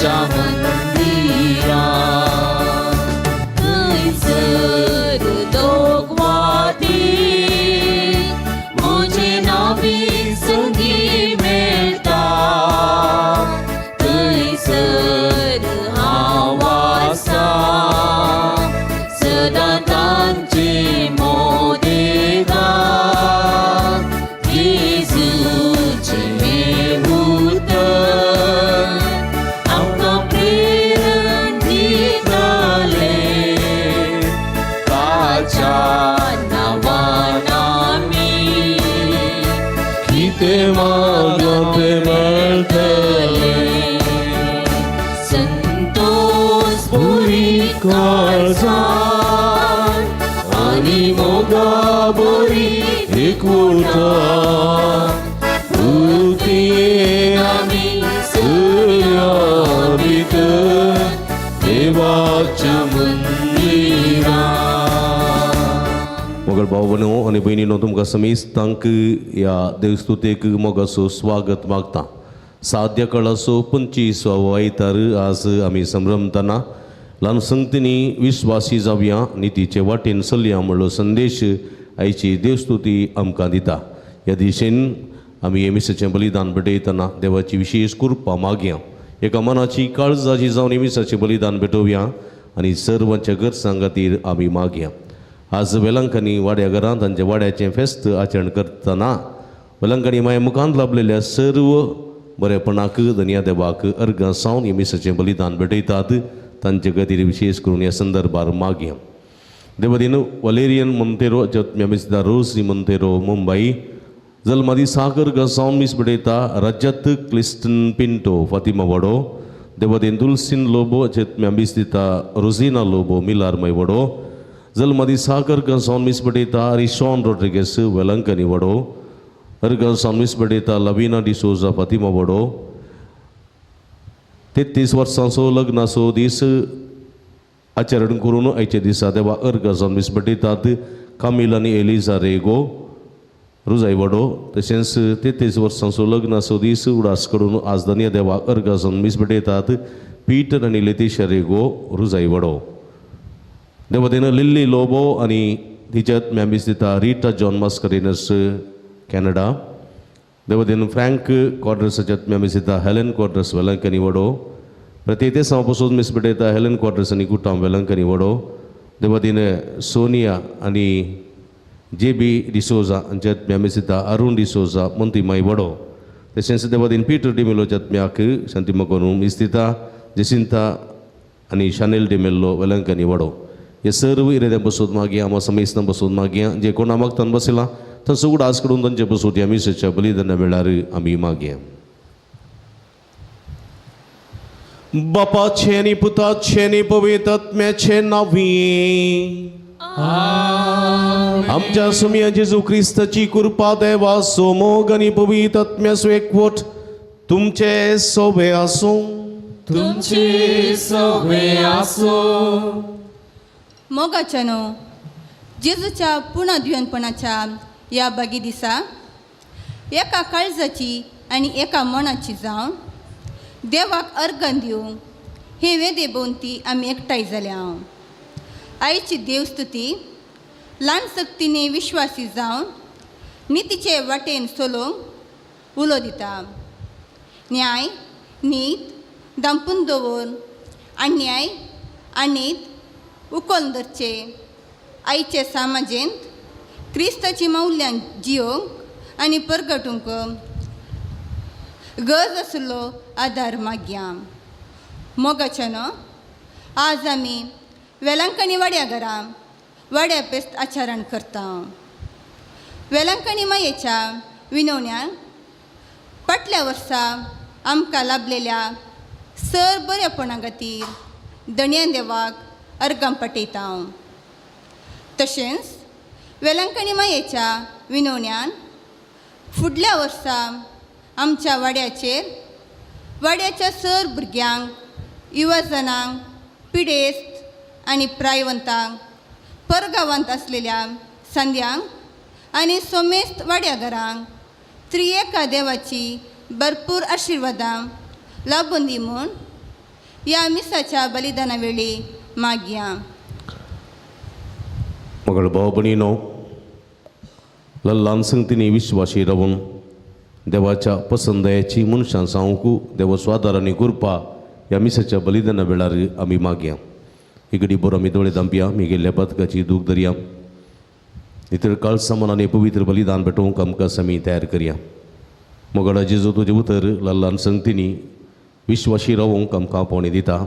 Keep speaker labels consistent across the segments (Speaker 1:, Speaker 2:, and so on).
Speaker 1: देवाच्या मंदिरा थंयसर दोगवाती म्हजे नावी संगी मेळटा थंयसर हांव आसा सदां तांचे मोदेगार जेजूचे हें उतर आमकां प्रेरण दिताले ताच्या नांवान आमी कितें मागप तें मेळटलें संतोष बरी काळजान आनी मोगा बरी एकवटान उरतीये आमी सया भितर देवाच्या मंदिरांत.
Speaker 2: मोगल भाव भयणो आनी भयणीनो तुमकां समेस्तांक ह्या देवस्तुतेक मोगाचो स्वागत मागता. साध्य काळाचो 25वा आयतार आज आमी संभ्रमतना ल्हान संगतींनी विश्वासी जावया नितीचे वाटेन चलया म्हणलो संदेश आयची देवस्तुती आमकां दिता. ह्या दिशेन आमी एमिसाचें बलिदान भेटयतना देवाची विशेष कृपा मागया. एका मनाची काळजाची जावन एमिसाचें बलिदान भेटोवया आनी सर्वांच्या गरजां खातीर आमी मागया. आज वेलांकनी वाड्या घरांत तांच्या वाड्याचें फेस्त आचरण करतना वेलांकनी माये मुखांत लाभलेल्या सर्व बरेपणाक धन्या देवाक अर्गां सावन एमिसाचें बलिदान भेटयतात तांचे खातीर विशेष करून ह्या संदर्भार मागया. देवदीन वलेरियन मोंतेरो जत्म्यामिसदा रोसी मोंतेरो मुंबई जल्मादी सागर सावन मीस भेटयता रजत क्लिस्टन पिंटो फातिमा वडो देवदीन दुलसिन लोबो जत्म्यामिस दिता रोजिना लोबो मिलार मै वडो जल्मादी सागर सावन मीस भेटयता रिशॉन रॉड्रिगेस वेलंकनी वडो अर्गां सावन मीस भेटयता लविना डिसोजा फातिमा वडो 33 वर्सांचो लग्नाचो दीस आचरण करून आयचे दिसा देवा अर्गां सावन मीस भेटयतात कामिल आनी एलिझा रेगो रुजाई वडो तशेंच 33 वर्सांचो लग्नाचो दीस उडास करून आज धन्य देवा अर्गां सावन मीस भेटयतात पीटर आनी लेतिशा रेगो रुजाई वडो. देवदेन लिल्ली लोबो आनी तिच्यात मॅमीस दिता रिटा जॉन मास्करिनस कॅनडा. देवदेन फ्रँक क्वार्टर्साच्यात मॅमीस दिता हेलेन क्वार्टर्स वेलंकनी वडो. प्रत्येक सांपासून मीस भेटयता हेलेन क्वार्टर्स आनी कुटाम वेलंकनी वडो. देवदेन सोनिया आनी JB डिसोजा हांच्यात मॅमीस दिता अरुण डिसोजा मोंतिमाई वडो. तशेंच देवदेन पीटर डिमेलोच्यात म्याक शांती करून मीस दिता जेसिंता आनी शानेल डिमेल्लो वेलंकनी वडो. हे सर्व इरेद्यां बसून मागया आमा समेस्तां बसून मागया जे कोण मागतान बसला थंय उडास करून तांचे बसून ह्या मिसाच्या बलिदाना वेळार आमी मागया. बापाचे आनी पुताचे आनी पवित्र आत्म्याचे नांवी आमच्या सुमया जेजू क्रिस्ताची कृपा देवा सोमोग आनी पवित्र आत्म्याचो एकवट तुमचे सोबे आसूं.
Speaker 1: तुमचे सोबे आसूं.
Speaker 3: मोगाच्यानो जेजूच्या पुनर्द्युवनपणाच्या ह्या बागी दिसा एका काळजाची आनी एका मनाची जावन देवाक अर्गां दिवंक हे वेदे भोंवती आमी एकठांय जाल्या. आयची देवस्तुती ल्हान सक्तीने विश्वासी जावन नितीचे वाटेन चलोवंक उलो दिता. न्याय नीत दांपून दवर अन्याय आनीत उखोल धरचे आयचे समाजेंत क्रिस्ताची मौल्यां जियोंक आनी परगटूंक गरज आसलो आदार मागया. मोगाच्यानो आज आमी वेलांकणी वाड्या घरा वाड्या पेस्त आचरण करता. वेलांकणी मायेच्या विनवण्यान फाटल्या वर्सा आमकां लाभलेल्या सर बरेपणा खातीर धन्य देवाक अर्गां पटयता. तशेंच वेलंकणी मायेच्या विनवण्यान फुडल्या वर्सा आमच्या वाड्याच्या सर भुरग्यांक युवजनांक पिडेस्त आनी प्रायवंतांक परगांवांत आसलेल्या संद्यांक आनी सोमेस्त वाड्या घरांक त्रिएका देवाची भरपूर आशिर्वादां लाभून दी म्हूण या मिसाच्या बलिदानावेळी मागया.
Speaker 2: मगळ भाव भयणीनो, ल्हान संगतींनी विश्वासी रावून देवाच्या पसंदयाची मनशां सांगूंक देव स्वादारांनी करपा ह्या मिसाच्या बलिदाना वेळार आमी मागया. इकडी बरो आमी दोळे दांपया, मी गेल्ल्या बदकाची दूख धरया. इतर काळ सामानाने पवित्र बलिदान भेटोवंक आमकां आमी तयार करया. मोगडा जेजू तुजे उतर ल्हान संगतींनी विश्वासी रावूंक आमकां आपोवणी दिता.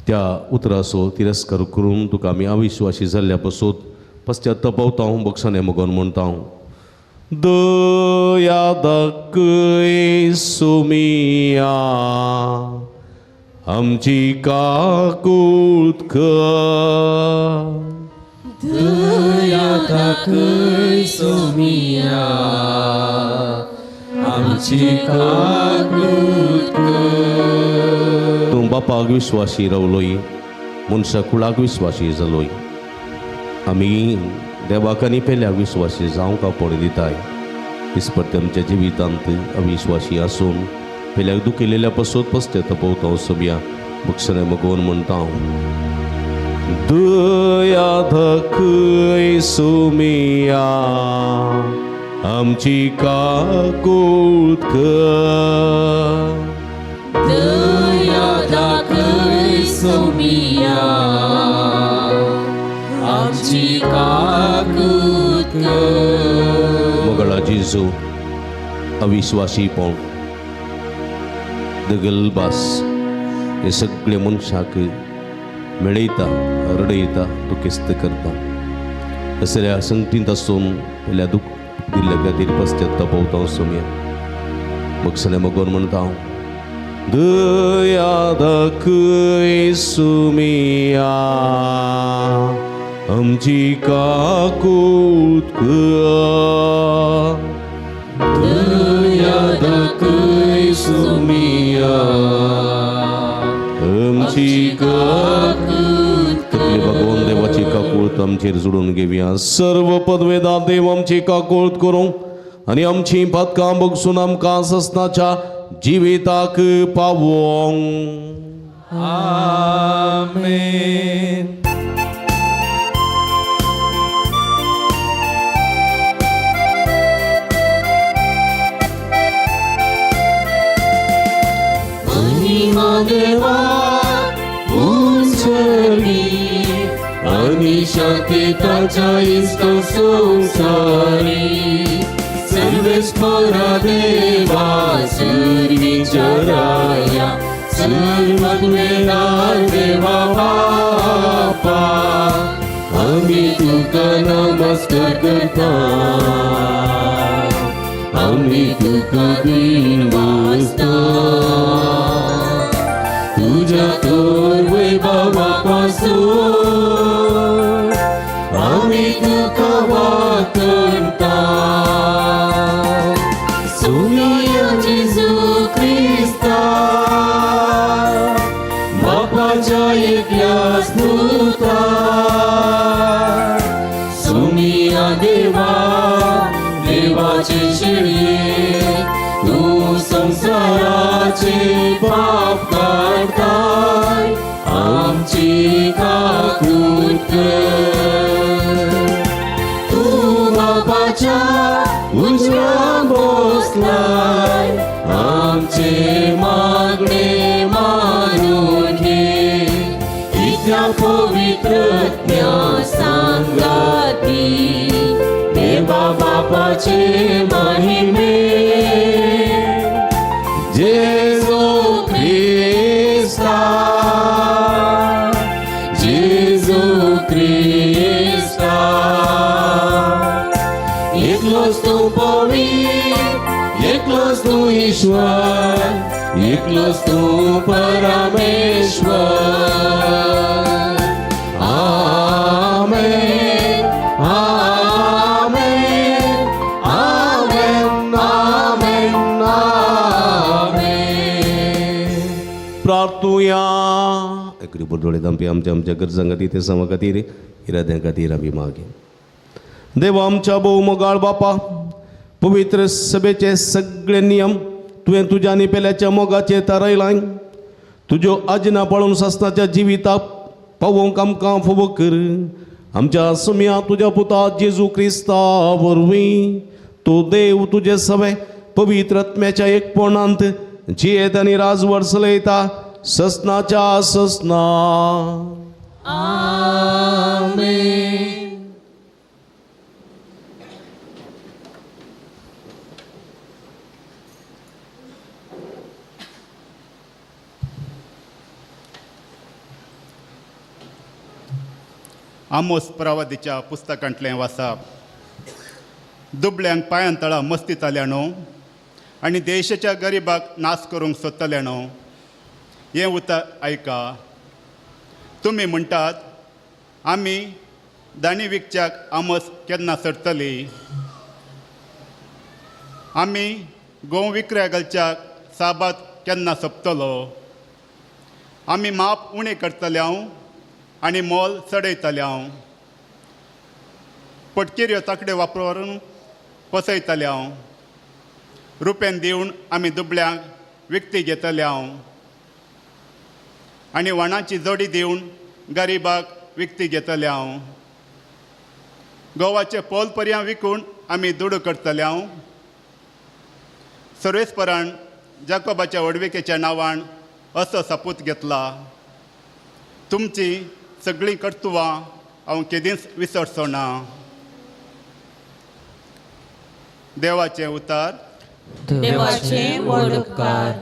Speaker 2: त्या उतराचो तिरस्कार करून तुका आमी अविश्वासी जाल्ल्या पासून पश्चात्तापवता, बक्षाने मोगोन म्हणटा. दया दाखय सुमिया आमची काकूट कर.
Speaker 1: दया दाखय सुमिया आमची काकूट कर.
Speaker 2: तूं बापाक विश्वासी रावलोय, मनशा कुळाक विश्वासी जालोय. आमी देवाक आनी पेल्याक विश्वासी जावंक आपोवणी दिताय. दिसपट्टे आमच्या जिवितांत अविश्वासी आसून पेल्याक दुखिल्ल्या पासून पश्चात्तापवता सोबया बक्षाने मगोवन म्हणटा. दया दाखय सुमिया आमची काकूट कर.
Speaker 1: दया दाखय सुमिया आमची काकूट कर.
Speaker 2: मोगळा जेजू अविश्वासीपण, दगलबास हे सगळे मनशाक मेळयता, रडयता, दुखेस्त करता. असल्या संकटींत आसून पयल्या दूख दिल्ल्या खातीर पश्चात्तापवता सोम्या बक्षाने मगोन म्हणटा. दया दाखय सुमिया आमची काकूट कर.
Speaker 1: दया दाखय सुमिया
Speaker 2: आमची
Speaker 1: काकूट
Speaker 2: तकली भगवान देवाची काकूळत आमचेर जोडून घेवया. सर्व पदवेदार देव आमची काकूळत करूं आनी आमची पदकां बगसून आमकां ससनाच्या जिविताक पावोंक.
Speaker 1: आमेन. महिमा देवा उंचली आणि शांती ताच्या इष्ट संसारी. सर्वेश्वरा देवा सर्वीचराया सर्वज्ञान देवा बापा आम्ही तुका नमस्कार करता. आम्ही तुका दिनवासता तुझ्या थोर वैभवापासून आम्ही तुका वाकणता. सुमिया जेजू ख्रिस्ता बापाच्या एकल्या स्तुता. सुमिया देवा देवाचे शेळये तू संसाराचे पाप काढताय आमची काकूट कर. तू बापाच्या उजव्या बसलाय आमचे मागणे मानून घे. इत्या पवित्र सांगाती देवा बापाचे महिमे. जेजू ख्रिस्ता जेजू ख्रिस्ता एकलोच तू पवित्र, एकलोच तू ईश्वर, एकलोच तू परमेश्वर. आमेन आमेन आमेन आमेन आमेन.
Speaker 2: प्रार्थुया. एकरी बडोळे दांपी आमच्या आमच्या गरजां खातीर ते समा खातीर इराद्यां खातीर आमी मागे. देवा आमच्या भोव मोगाळ बापा, पवित्र सभेचे सगळे नियम तुवें तुज्या आनी पेल्याच्या मोगाचेर थारायलाय. तुज्यो आजना पाळून सस्ताच्या जिविताक पावोवंक आमकां फोव कर. आमच्या सुम्या तुज्या पुता जेजू क्रिस्ता वरवीं तूं देव तुजे सवे पवित्र आत्म्याच्या एकपणांत जियेत आनी राजवट चलयता ससनाच्या ससना.
Speaker 4: आमोस प्रवादीच्या पुस्तकांतलें वाचप. दुबळ्यांक पांयांतळां मस्तिताल्यानो आनी देशाच्या गरिबाक नाश करूंक सोदतल्यानो हें उतर आयका. तुमी म्हणटात आमी दाणी विकच्याक आमोस केन्ना सरतली. आमी गोव विक्रेगलच्याक साबात केन्ना सोंपतलो. आमी माप उणें करतले हांव आनी मोल चडयतले हांव. पटकिऱ्यो तकडे वापरून पसयतले हांव. रुपेन दिवन आमी दुबळ्यांक विकती घेतले हांव आनी वाणाची जोडी दिवन गरिबाक विकती घेतले हांव. गोवाचे पोल पर्यां विकून आमी दुडू करतले हांव. सर्वेस्परान जाकोबाच्या वडविकेच्या नांवान असो सपूत घेतला. तुमची सगळीं कर्तुवां हांव केदींच विसरचो ना. देवाचें उतर.
Speaker 1: देवाचे व्हड उपकार.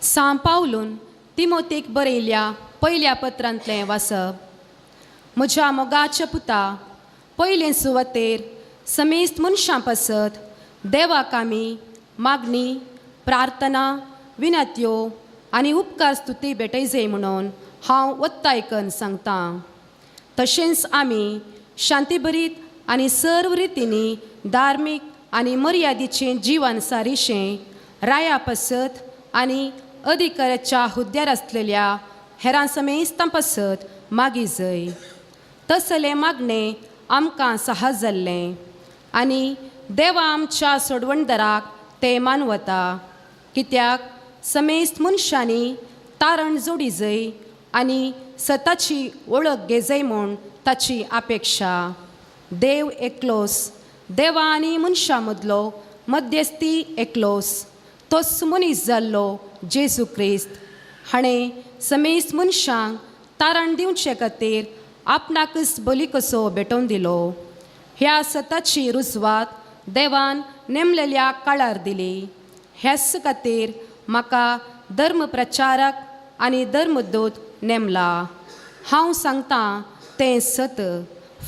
Speaker 5: सांव पावलून तिमोथेक बरयल्या पयल्या पत्रांतलें वाचप. म्हज्या मोगाच्या पुता, पयले सुवातेर समेस्त मनशां पासत देवाक आमी मागणी, प्रार्थना, विनत्यो आनी उपकार स्तुती भेटयजे म्हणून हांव वत्तायकन सांगतां. तशेंच आमी शांतीभरीत आनी सर्व रितींनी धार्मीक आनी मर्यादेचें जिवन सारिशें राया पासत आनी अधिकाराच्या हुद्द्यार आसलेल्या हेरां समेस्तां पासत मागी जय. तसलें मागणें आमकां साहस जाल्लें आनी देवा आमच्या सोडवणदाराक तें मानवता. कित्याक समेस्त मनशांनी तारण जोडी जय आनी स्वताची वळख घेजय म्हूण ताची अपेक्षा. देव एकलोस, देवा आनी मनशा मदलो मध्यस्थी एकलोस, तोच मनीस जाल्लो जेजू क्रिस्त. हाणें समेस्त मनशांक तारण दिवचे खातीर आपणाकच बली कसो भेटोवन दिलो. ह्या सताची रुजवात देवान नेमलेल्या काळार दिली. ह्याच खातीर म्हाका धर्म प्रचारक आनी धर्मदूत नेमला. हांव सांगतां तें सत.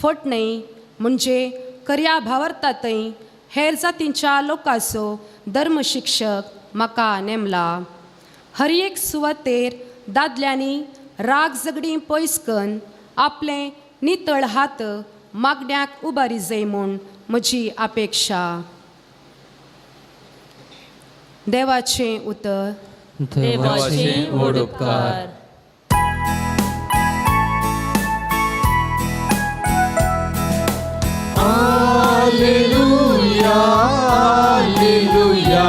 Speaker 5: फटणें म्हणजे कर्या भावार्थांतय हेर जातींच्या लोकांचो धर्मशिक्षक म्हाका नेमला. हर एक सुवातेर दादल्यांनी राग झगडीं पयस करून आपले नितळ हात मागण्याक उबारी जाय म्हूण म्हजी अपेक्षा. देवाचें उतर.
Speaker 1: देवाचे व्हड उपकार.
Speaker 6: Alleluia, Alleluia,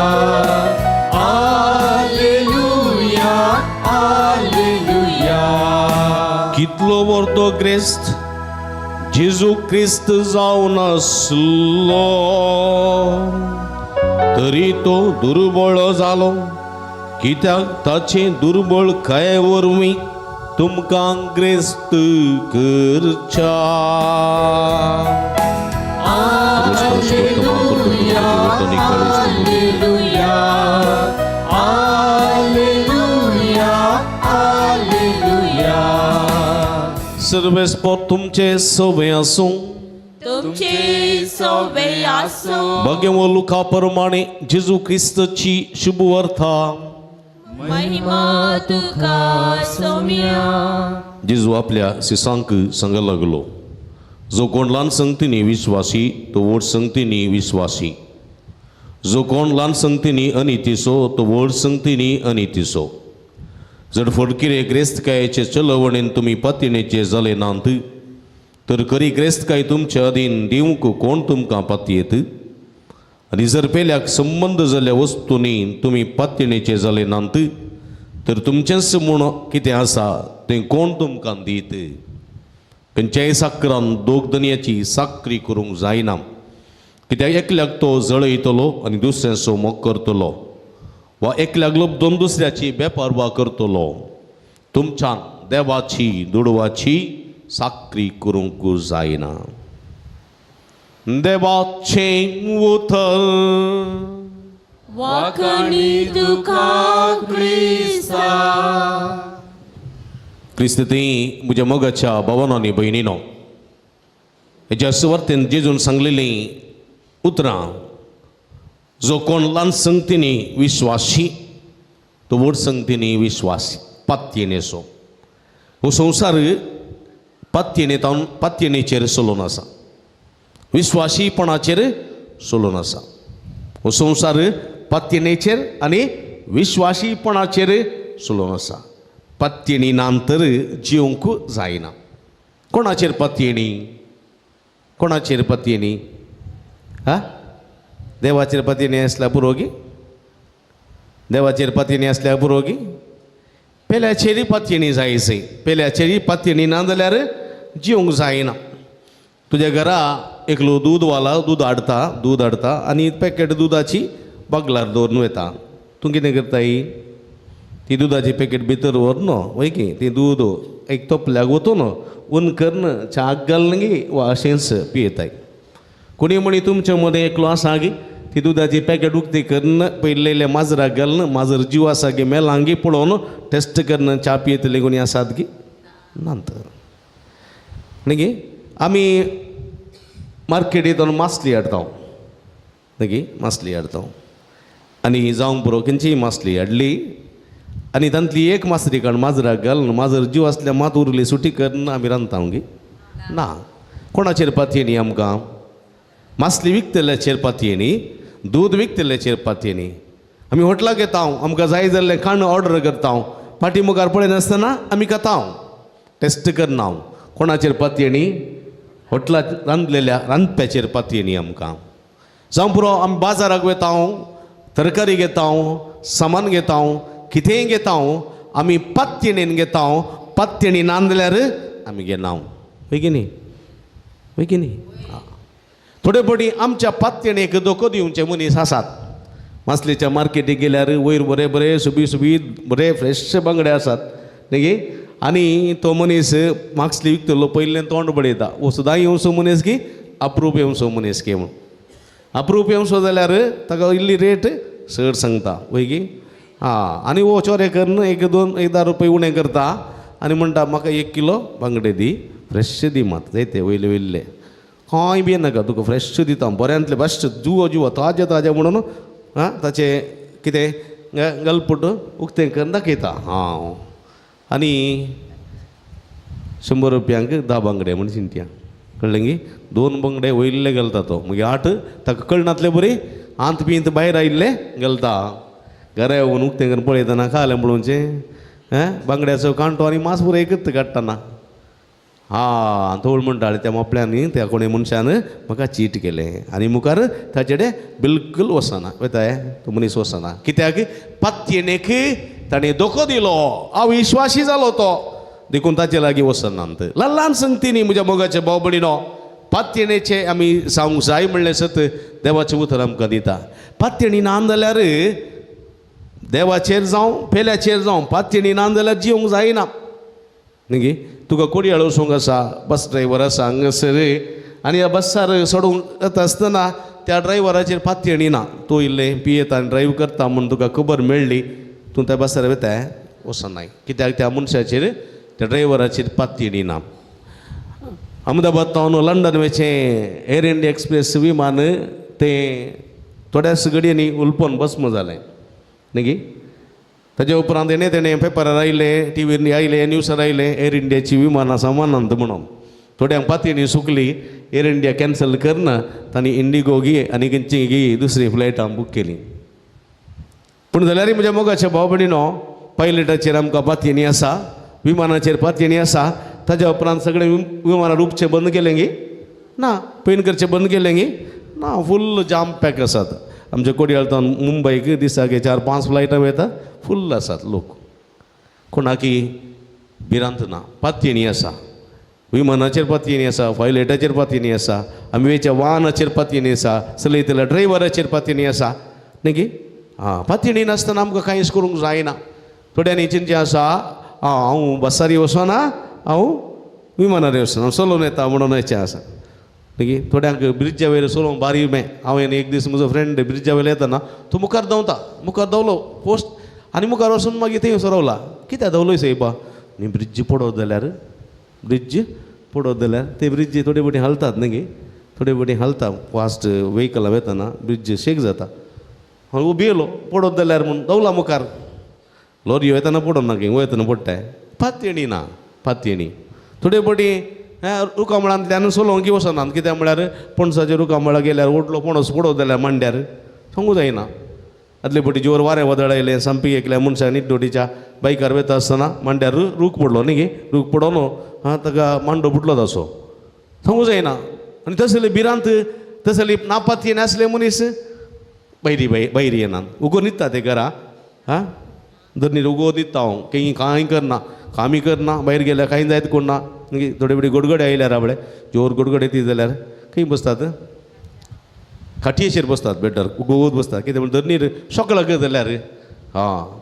Speaker 6: Alleluia, Alleluia.
Speaker 2: कितलो व्हरतो क्रिस्त जेजू क्रिस्त जावन आसलो तरी तो दुर्बळ जालो, कित्याक ताचे दुर्बळ कांय वरवीं तुमकां ग्रेस्त करच्या. सर्वेस्पर तुमचे सवे आसूं.
Speaker 1: तुमचे सवे आसूं.
Speaker 2: भगवो लुका प्रमाणे जेजू क्रिस्तची शुभ वार्ता.
Speaker 1: महिमा तुका सौम्या.
Speaker 2: जेजू आपल्या शिसांक सांगूंक लागलो, जो कोण ल्हान संगतींनी विश्वासी तो व्हड संगतींनी विश्वासी, जो कोण ल्हान संगतींनी अनितीचो तो व्हड संगतींनी अनितीचो. जर फडकिरे ग्रेस्तकायेचे चलवणेन तुमी पातयेचे जाले नात तर खरी ग्रेस्तकाय तुमच्या अधीन दिवंक कोण तुमकां पातयेत. आनी जर पेल्याक संबंद जाल्ल्या वस्तूंनी तुमी पातयेचे जाले नात तर तुमचेंच म्हूण कितें आसा तें कोण तुमकां दीत. खंयच्याय साकरान दोग दनयाची साकरी करूंक जायना, कित्याक एकल्याक तो जळयतलो आनी दुसऱ्याचो मोग करतलो, वा एकल्याक लबदोन दुसऱ्याची बेपारवा करतलो. तुमच्यान देवाची दुडवाची साकरी करूंक जायना. देवाचें उतर.
Speaker 1: वाखाणी तुका क्रिस्ता.
Speaker 2: क्रिस्ती म्हज्या मोगाच्या भावांनी भयणीनो, हेच्या सुवातेन जेजून सांगलेलीं उतरां, जो कोण ल्हान संगतींनी विश्वासी तो व्हड संगतींनी विश्वासी. पातयेनेचो हो संवसार पातयेनेचेर चलून आसा, विश्वासीपणाचेर चलून आसा. हो संवसार पातयेनेचेर आनी विश्वासीपणाचेर चलून आसा. पातयेनी नांतर जिवंक जायना. कोणाचेर पातयेनी? कोणाचेर पातयेनी? हा, देवाचेर पातयेनी आसल्या पुरो गे. देवाचेर पातयेनी आसल्या पुरो गे. पेल्याचेरी पातयेनी जायसै. पेल्याचेरी पातयेनी ना जाल्यार जिवंक जायना. तुज्या घरा एकलो दूदवाला दूद हाडटा आनी पॅकेट दुदाची बागलार दवरून वता. तूं कितें करताय? ती दुदाची पॅकेट भितर व्हरन वय की ती दूद एक तोपल्याक वतून ऊन करन च्याक घालन गे वा अशेंच पियेताय. कोणी म्हणी तुमच्या मदें एकलो आसा गे ती दुदाची पॅकेट उक्ती करन पयलेल्या माजराक घालन माजर जीव आसा गे मेलांगी पळोवन टेस्ट करन च्या पियेतले कोणी आसात गे? नात न्ही गे. आमी मार्केटींत मासली हाडटा न्ही गे. मासली हाडटा आनी जावंक पुरो खंयचीय मासली हाडली आनी तांतली एक मासरी काण माजराक घालन माजर जीव आसल्या मात उरली सुटी करन आमी रांदता गे. ना. कोणाचेर पातयेनी आमकां? मासली विकतल्याचेर पातयेनी, दूद विकतल्याचेर पातयेनी. आमी हॉटेलाक येता, आमकां जाय जाल्लें खाण ऑर्डर करता, फाटी मुखार पळयनासतना आमी खाता, टेस्ट करना. कोणाचेर पातयेनी? हॉटेलांत रांदलेल्या रांदप्याचेर पातयेनी आमकां. जावं पुरो आमी बाजाराक वता, तरकारी घेता, सामान घेता, कितेंय घेता आमी पातयेनीन घेता. पातयेनी ना जाल्यार आमी घेना. वय की न्ही? वय की न्ही? थोडे पडी आमच्या पात्यणेक धोको दिवचे मनीस आसात. मासलेच्या मार्केटीक गेल्यार वयर बरे बरे सुबीत बरे फ्रेश बांगडे आसात न्ही गे. आनी तो मनीस मार्क्सली विकतलो पयलें तोंड बडयता. वो सुद्दां येवचो मनीस की अप्रूप येवचो मनीस की म्हूण. अप्रूप येवचो जाल्यार ताका इल्ली रेट चड सांगता वय गी. आनी वो चोरे करून 1-2 रुपये उणें करता आनी म्हणटा म्हाका 1 किलो बांगडे दी, फ्रेश दी मात जायते वयले वयले. खंय बी नाका तुका फ्रेश दिता बऱ्यांतले बेस्ट जुव ताजे म्हणून ताचे कितें गलपुट उक्तें करून दाखयता. आनी 100 रुपयांक 10 बांगडे म्हण चिंत्या कळ्ळें गी. 2 बांगडे वयल्ले घालता तो मागीर 8 ताका कळनातले बरी आंत बिंत भायर आयिल्ले घालता. घरा येवन उक्तें करून पळयतना खालें म्हणूनचें बांगड्याचो कांटो आनी मांस पुरो एकच काडटना. तोळ म्हणटाले त्या मापल्यांनी त्या कोणी मनशान म्हाका चीट केलें आनी मुखार ताचेडे बिलकुल वचना. वयताय तो मनीस वचना. कित्याक पात्येनेक ताणें धोको दिलो, अविश्वासी जालो तो देखून ताचे लागीं वचनात. ल्हान संगतीनी म्हज्या मोगाचे भाव भयणीनो, पात्येणेचे आमी सांगूंक जाय म्हणलें सत देवाचें उतर आमकां दिता. पात्येणी ना जाल्यार देवाचेर जावं पेल्याचेर जावं पात्येणी ना जाल्यार जिवंक जायना न्ही गे. तुका कोडयाळ वचूंक आसा, बस ड्रायव्हर आसा हांगासर आनी ह्या बसार सोडूंक येता आसतना त्या ड्रायव्हराचेर पात्येणी ना. तूं इल्लें पियेता आनी ड्रायव्ह करता म्हूण तुका खबर मेळ्ळी, तूं त्या बसार वयताय वचनाय. कित्याक त्या मनशाचेर त्या ड्रायव्हराचेर पात्येणी ना. अहमदाबाद तावन लंडन वयचें एअर इंडिया एक्सप्रेस विमान तें थोड्याच घडयांनी उलपोन भस्म जालें न्ही गे. ताजे उपरांत तेणें पेपरार आयले, टीव्हीर आयले, न्यूजार आयले एअर इंडियाची विमानां सामानांत म्हणून. थोड्यांक पात्येणी सुकली, एअर इंडिया कॅन्सल करना तांणी इंडिगो घे आनी खंयची घे दुसरी फ्लायटां बूक केली. पूण जाल्यार म्हज्या मोगाच्या भाव भयणीनो, पायलटाचेर आमकां पात्येणी आसा, विमानाचेर पात्येणी आसा. ताज्या उपरांत सगळे विमानां रुपचे बंद केलें गे ना, पैन करचे बंद केलें गे ना, फुल्ल जाम पॅक आसात. आमच्या कोडयाळतान मुंबयक दिसाक 4-5 फ्लायटां वयता, फुल्ल आसात लोक. कोणाकी भिरांत ना. पात्येणी आसा, विमानाचेर पात्येणी आसा, पायलटाचेर पात्येणी आसा, आमी वयच्या वाहनाचेर पात्येणी आसा, चलयतल्या ड्रायव्हराचेर पात्येणी आसा न्ही गे. पात्येणी नासतना आमकां कांयच करूंक जायना. थोड्यांनी चिंतचें आसा हांव बसारी वचना, हांव विमानार वचना, चलोवन येता म्हणून वयचें आसा न्ही गे. थोड्यांक ब्रिजा वयर चलोवंक बारी मेळ. हांवें एक दीस म्हजो फ्रेंड ब्रिजा वयलो येतना तो मुखार धांवता, मुखार धांवलो पोस्ट आनी मुखार वचून मागीर थंय सरवला. कित्याक धांवलोय सायबा न्ही, ब्रिज पडत जाल्यार ते ब्रिज थोडे बटी हालतात न्ही गे, थोडे बटी हालता. फास्ट वेहिकलां वयतना ब्रिज शेक जाता. हांव उबी येयलो पडत जाल्यार म्हूण धांवला मुखार. लॉरी वयतना पडना गे, वयतना पडटाय. पात्येणी ना, पात्येणी. थोडे बटी रुखामळांतल्यान चलोवंक वचनात. कित्याक म्हळ्यार पणसाच्या रुखामळा गेल्यार ओटलो पणस पडत जाल्यार मांड्यार सांगूं जायना. आदले बटी जोर वारें वदळ आयलें, सांपी एकल्या मनशान न्हिदोटीच्या बायकार वयता आसतना मांड्यार रूख पडलो न्ही गे. रूख पडोन ताका मांडो फुटलो ताचो सांगूं जायना. आनी तसले भिरांत तसली नापात्येणी आसले मनीस भायरी येनात, उगो न्हिदता ते घरा. धरणीर उगो न्हिदता हांव, कांय करना, कामी करना, भायर गेल्यार कांय जायत कोणना. थोडे बडी गडगडे आयल्यार आपले जोर गडगडे ती जाल्यार खंय बसतात, खाटयेचेर बसतात, बेटर उगोवत बसतात. कित्याक म्हण धरणीर शॉक लागत जाल्यार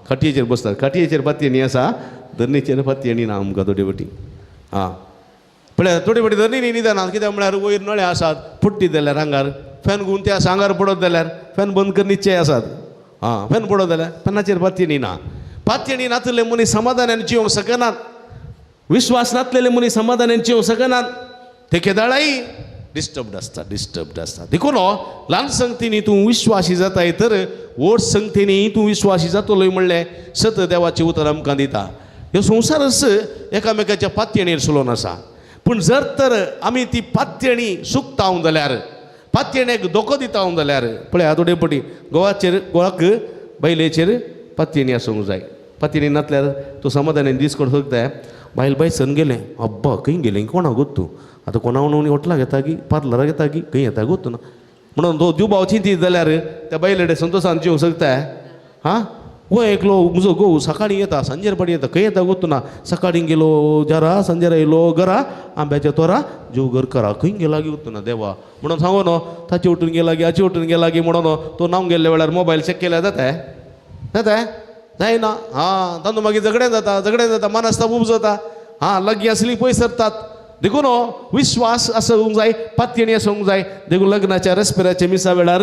Speaker 2: खाटयेचेर बसतात. खाटयेचेर पात्येणी आसा, धरणीचेर पात्येणी ना आमकां थोडे बटी. पळय थोडे बटी धरणीर न्हिदनात. कित्याक म्हळ्यार वयर नळे आसात, फुट्टी जाल्यार आंगार फॅन घुवन त्या आंगार पडत जाल्यार फॅन बंद कर न्हिदचे आसात. फॅन पडत जाल्यार फॅनाचेर पात्येणी ना. पात्येणी नातले मनीस समाधानान जिवंक शकनात. विश्वास नातलेले मनीस समाधानान जिवंक शकनात. ते केदाळाय डिस्टर्ब्ड आसता. देखून ल्हान संगतीनी तूं विश्वासी जाताय तर व्हड संगतीनी तूं विश्वासी जातलोय म्हणलें सत देवाचें उतर आमकां दिता. ह्यो संवसारच एकामेकाच्या पात्येणीर चलोवन आसा. पूण जर तर आमी ती पात्येणी सुकताव जाल्यार, पात्येणेक धोको दिताव जाल्यार पळय हातोडे पटी गोवाक बायलेचेर पात्येणी आसूंक जाय. पात्येणी नातल्यार तूं समाधानान दीस काडूंक शकता. बायल सन गेलें, अब्बा खंय गेलें, कोणा गोत्तू आतां कोणा म्हणून होटलाक येता की पार्लराक येता की खंय येता गोत्तू ना म्हणून तो जुबाव चिंतीत जाल्यार त्या बायलेडे संतोशान जिवंक शकता. वो एकलो मुजो घोव सकाळी येता सांजेर पाटी येता खंय येता गोतू ना सकाळी गेलो जरा सांजेर येयलो घरा आंब्याच्या तोरा जेव घर करा खंय गेला गी वतू ना देवा म्हणून सांगो न्हू ताची उठून गेला गी हाची उठून गेला गी म्हणून तो नांव गेल्ल्या वेळार मोबायल चॅक केल्यार जाता जायना हां तांदूळ मागीर झगडें जाता मानस्ताप खूब जाता हां लग्गी असली पयस सरतात देखून विश्वास आसूंक जाय पातयेणी आसूंक जाय देखून लग्नाच्या रेस्पेराच्या मिसा वेळार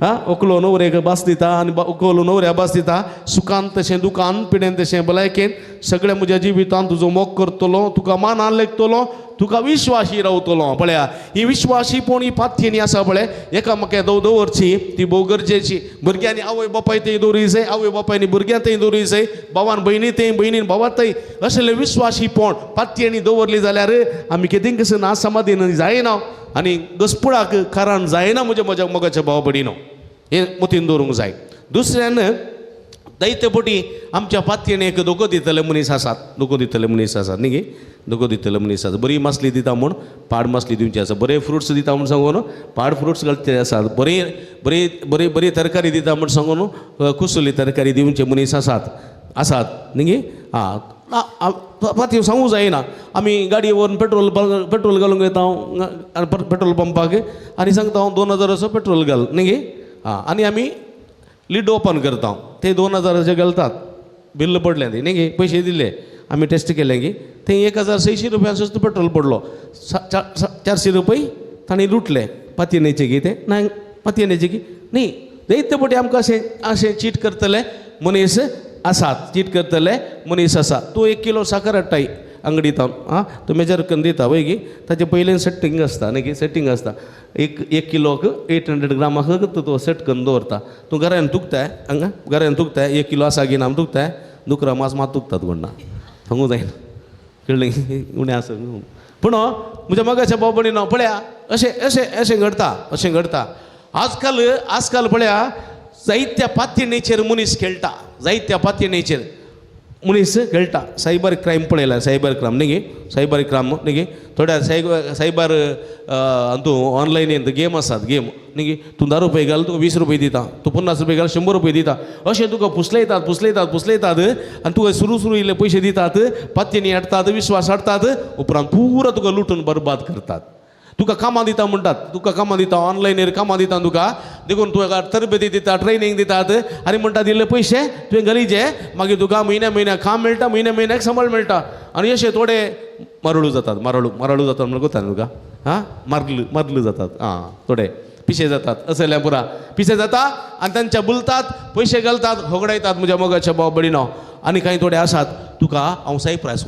Speaker 2: हां व्हंकलो न्हवऱ्याक भास दिता आनी व्हंकलो न्हवऱ्याक भास दिता सुखान तशें दुखान पिडेन तशें भलायकेन सगळ्या म्हज्या जिवितांत तुजो मोग करतलो तुका मानान लेखतलो तुका विश्वासी रावतलो पळया ही विश्वासीपण ही पातयेणी आसा पळय एकामेका दवरची ती भोव गरजेची भुरग्यांनी आवय बापाय थंय दवरूंक जाय आवय बापायनी भुरग्यां थंय दवरूंक जाय भावान भयणी थंय भयणीन भावा थंय असलें विश्वासीपण पातयेणी दवरली जाल्यार आमी कितें कसो ना समाधीन जायना आनी गसपुळाक कारण जायना म्हज्या मोगाच्या भाव भयणीनो हे मतीन दवरूंक जाय दुसऱ्यान दैत्यपटी आमच्या पातयेणेक दोगो दितले मनीस आसात न्ही दोगो दितले मनीस आसात बरी मासली दिता म्हूण पाड मासली दिवची आसा बरे फ्रुट्स दिता म्हूण सांगून पाड फ्रुट्स घालचे आसात बरी तरकारी दिता म्हूण सांगून कुसुली तरकारी दिवचे मनीस आसात न्ही पातयो सांगूंक जायना आमी गाडये व्हरून पेट्रोल घालूंक येता पेट्रोल पंपाक आनी सांगता हांव 2000 असो पेट्रोल घाल न्ही आनी आमी लीड ओपन करता ते 2000 घालतात बिल्ल पडलें ती न्ही पयशे दिले आमी टेस्ट केलें की थंय 1600 रुपयांचो पेट्रोल पडलो 400 रुपये तांणी लुटले पातयेणेचे की ते ना पातयेणेचे की न्ही दैत्यपटी आमकां अशें चीट करतले मनीस आसा तूं 1 किलो साकर हाडटाय अंगडींतल्यान आं तूं मेजर करून दिता पळय की ताचे पयलें सेटींग आसता न्ही सेटींग आसता एक किलोक 800 ग्रामाक तो सेट करून दवरता तूं घरान तुकताय हांगा घरान तुकताय 1 किलो आसा की ना तुकताय दुकरा मात तुकतात कोण ना सांगूं जायना कळ्ळें उणें आसा पूण म्हज्या मोगाच्या भाव भयणीनो पळया अशें घडटा आजकाल पळया जायत्या पातयेणेचेर मनीस खेळटा सायबर क्रायम पळयला सायबर क्रायम न्ही थोड्या सायबर हातूं ऑनलायन गेम आसात न्ही तूं 10 रुपये घाल तुका 20 रुपये दिता तूं 50 रुपये घाल 100 रुपये दिता अशें तुका पुसलयतात आनी तुका सुरू इल्ले पयशे दितात पातयेणी हाडटात विश्वास हाडटात उपरांत पुरो तुका लुटून बरबाद करतात तुका कामां दिता म्हणटात तुका कामां दिता ऑनलायनीर कामां दिता तुका देखून तुका तरबेती दिता ट्रेनिंग दितात आनी म्हणटा दिल्ले पयशे तुवें घालीचे मागीर तुका म्हयन्याक काम मेळटा म्हयन्याक सांबाळ मेळटा आनी अशे थोडे मारळू जातात म्हणून कोता तुका हां मारलू जातात थोडे पिशे जातात असल्या पुरा पिशे जाता आनी तांच्या बुलतात पयशे घालतात होगडायतात म्हज्या मोगाच्या भाव भयणीनो आनी कांय थोडे आसात तुका हांव सायप्रस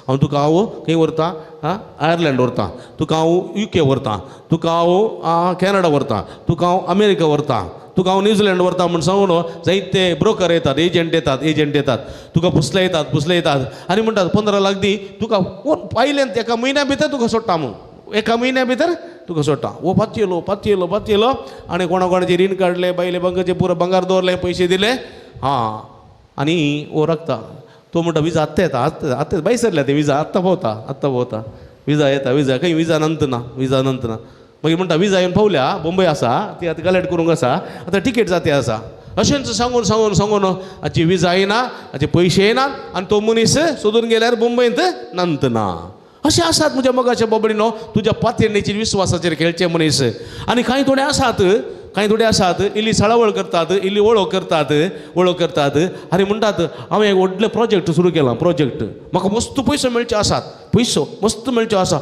Speaker 2: हांव तुका खंय व्हरता आयर्लंड व्हरता तुका हांव UK व्हरता तुका हांव कॅनडा व्हरता तुका हांव अमेरिका व्हरता तुका हांव न्यूझीलंड व्हरता म्हूण सांगून जायते ब्रोकर येतात एजंट येतात तुका पुसलयतात आनी म्हणटात 15 लाख दी तुका पायलें एका म्हयन्या भितर तुका सोडटा म्हूण एका म्हयन्या भितर तुका सोडटा वो पातयेलो आनी कोणाचे रीण काडले बायले बंगाचे पुरो बंगार दवरले पयशे दिले आनी वो रखता तो म्हणटा विजा आत्ता बाय सरल्या ते विजा आत्ता भोंवता विजा येता खंय विजा नंत ना मागीर म्हणटा विजा येवन पावल्या बॉम्बे आसा ती आतां कलेक्ट करूंक आसा आतां टिकेट जाते आसा अशेंच सांगून हाची विजा येना हाचे पयशे येनात आनी तो मनीस सोदून गेल्यार मुंबयंत नंत ना अशें आसात म्हज्या मोगाच्या बाबडीनो तुज्या पातयेणेचेर विश्वासाचेर खेळचे मनीस आनी कांय थोडे आसात इल्ली सळावळ करतात इल्ली वळख करतात आनी म्हणटात हांवें एक व्हडले प्रोजेक्ट सुरू केला म्हाका मस्त पयसो मेळचे आसात मस्त मेळचे आसा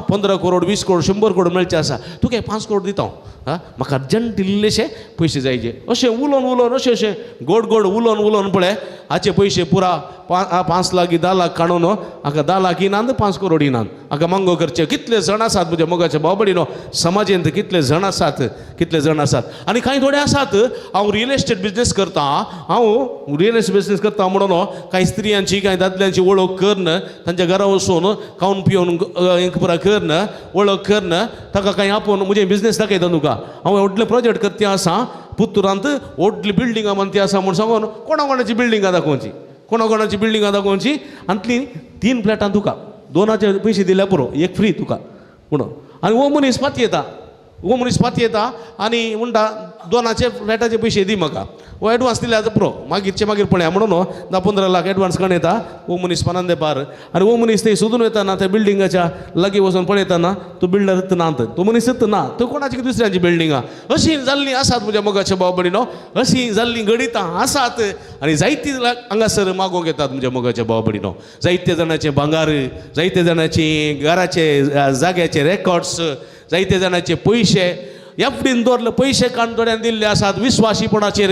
Speaker 2: 15 करोड 20 करोड 100 करोड मेळचे आसा तुका 5 करोड दिता म्हाका अर्जंट इल्लेशे पयशे जायचे अशें उलोवन अशें गोड उलोवन पळय हाचे पयशे पुरा 5 लाख 10 लाख काडून हाका 10 लाख इनात 5 करोड इनात हाका मांगो करचे कितले जण आसात म्हज्या मोगाच्या बाबडीनो समाजेंत कितले जण आसात आनी कांय थोडे आसात हांव रियल एस्टेट बिजनेस करता म्हणून कांय स्त्रियांची कांय दादल्यांची वळख करन तांच्या घरा वचून खावन पिवन पुरा करन वळख करन ताका कांय आपोवन म्हजे बिजनेस दाखयता तुका हांव व्हडले प्रोजेक्ट करते आसा पुत्तुरांत व्हडली बिल्डिंगां बांदती आसा म्हूण सांगून कोणाची बिल्डिंगां दाखोवची आनी 3 फ्लॅटां तुका 2चे पयशे दिल्यार पुरो एक फ्री तुका म्हणून आनी हो मनीस पातयेता वो मनीस पाती येता आनी म्हणटा 2 फ्लॅटाचे पयशे दी म्हाका वो एडवान्स दिल्या जाता पुरो मागीर पळया म्हणून 10-15 लाख एडवान्स करून येता वो मनीस पानांदे पार आनी वो मनीस थंय सोदून वयताना त्या बिल्डिंगाच्या लागीं वचून पळयताना तो बिल्डर नात तो मनीसच ना तो कोणाची दुसऱ्यांची बिल्डिंगां अशीं जाल्लीं आसात म्हज्या मोगाच्या भाव भयणीनो अशीं जाल्लीं गणितां आसात आनी जायतीं हांगासर मागोवंक येतात म्हज्या मोगाच्या भाव भयणीनो जायते जाणांचे भांगार जायते जाणांची घराचे जाग्याचे रेकॉर्ड्स जायते जाणांचे पयशे एफडीन दवरले पयशे काणकोड्यान दिल्ले आसात विश्वासीपणाचेर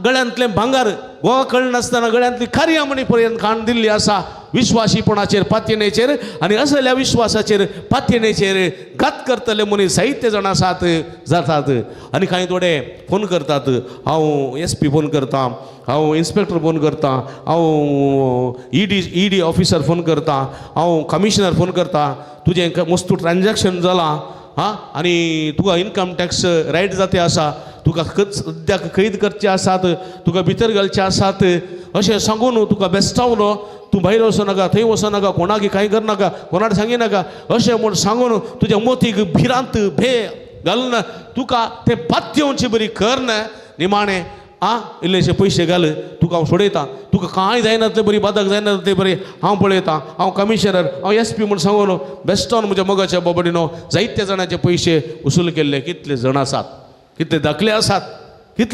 Speaker 2: गळ्यांतले भांगार गोवा कळनासतना गळ्यांतली खारयां मणी पर्यंत खाण दिल्ली आसा विश्वासीपणाचेर पातयेचेर आनी असल्या विश्वासाचेर पातयेचेर घात करतले मनीस जायते जाण आसात जातात आनी कांय थोडे फोन करतात हांव SP फोन करता हांव इन्स्पेक्टर फोन करता हांव ईडी ऑफिसर फोन करता हांव कमिशनर फोन करता तुजें मस्तू ट्रान्जॅक्शन जालां आनी तुका इन्कम टॅक्स रायट जाते आसा तुका सद्याक कैद करचे आसात तुका भितर घालचे आसात अशें सांगून तुका बेस्तावन तूं भायर वचनाका थंय वचनाका कोणाक कांय करनाका कोणाक सांगिनाका अशें म्हूण सांगून तुज्या मोतीक भिरांत भे घालून तुका तें पातयेवची बरी कर निमाणें इल्लेशे पयशे घाल तुका हांव सोडयतां तुका कांय जायना ते बरी बादक जायना ते बरी हांव पळयतां हांव कमिशनर हांव SP म्हूण सांगून बेस्टोन म्हज्या मोगाच्या बाबडीनो जायते जाणांचे पयशे वसूल केल्ले कितले जण आसात कितले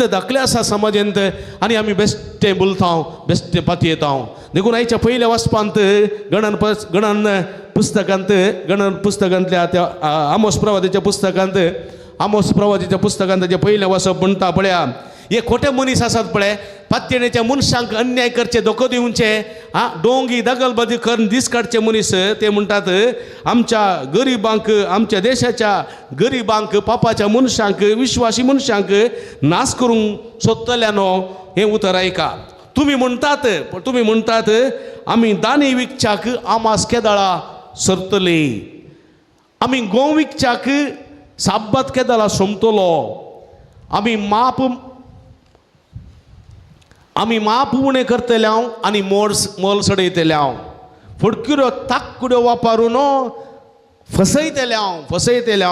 Speaker 2: धाकले आसात समाजांत आनी आमी बेश्टे बोलता बेश्टे पातयेता देखून आयच्या पयल्या वाचपांत गणन पुस्तकांतल्या त्या आमोस प्रवादीच्या पुस्तकांत जे पयलें वाचप म्हणटा पळया हे खोटे मनीस आसात पळय पातयेच्या मनशांक अन्याय करचे धोको दिवचे डोंगी दगलबाजी करून दीस काडचे मनीस ते म्हणटात आमच्या गरिबांक आमच्या देशाच्या गरिबांक पापाच्या मनशांक विश्वासी मनशांक नाश करूंक सोदतल्यानो हें उतर ऐका तुम्ही म्हणटात आमी दाणी विकच्याक आमास केदाळा सरतले आमी गोव विकच्याक साब्बात केदाळा सोमतलो आमी माप उणें करतल्या आनी मोल सडयतल्या फडक्यो ताकड्यो वापरून फसयतल्या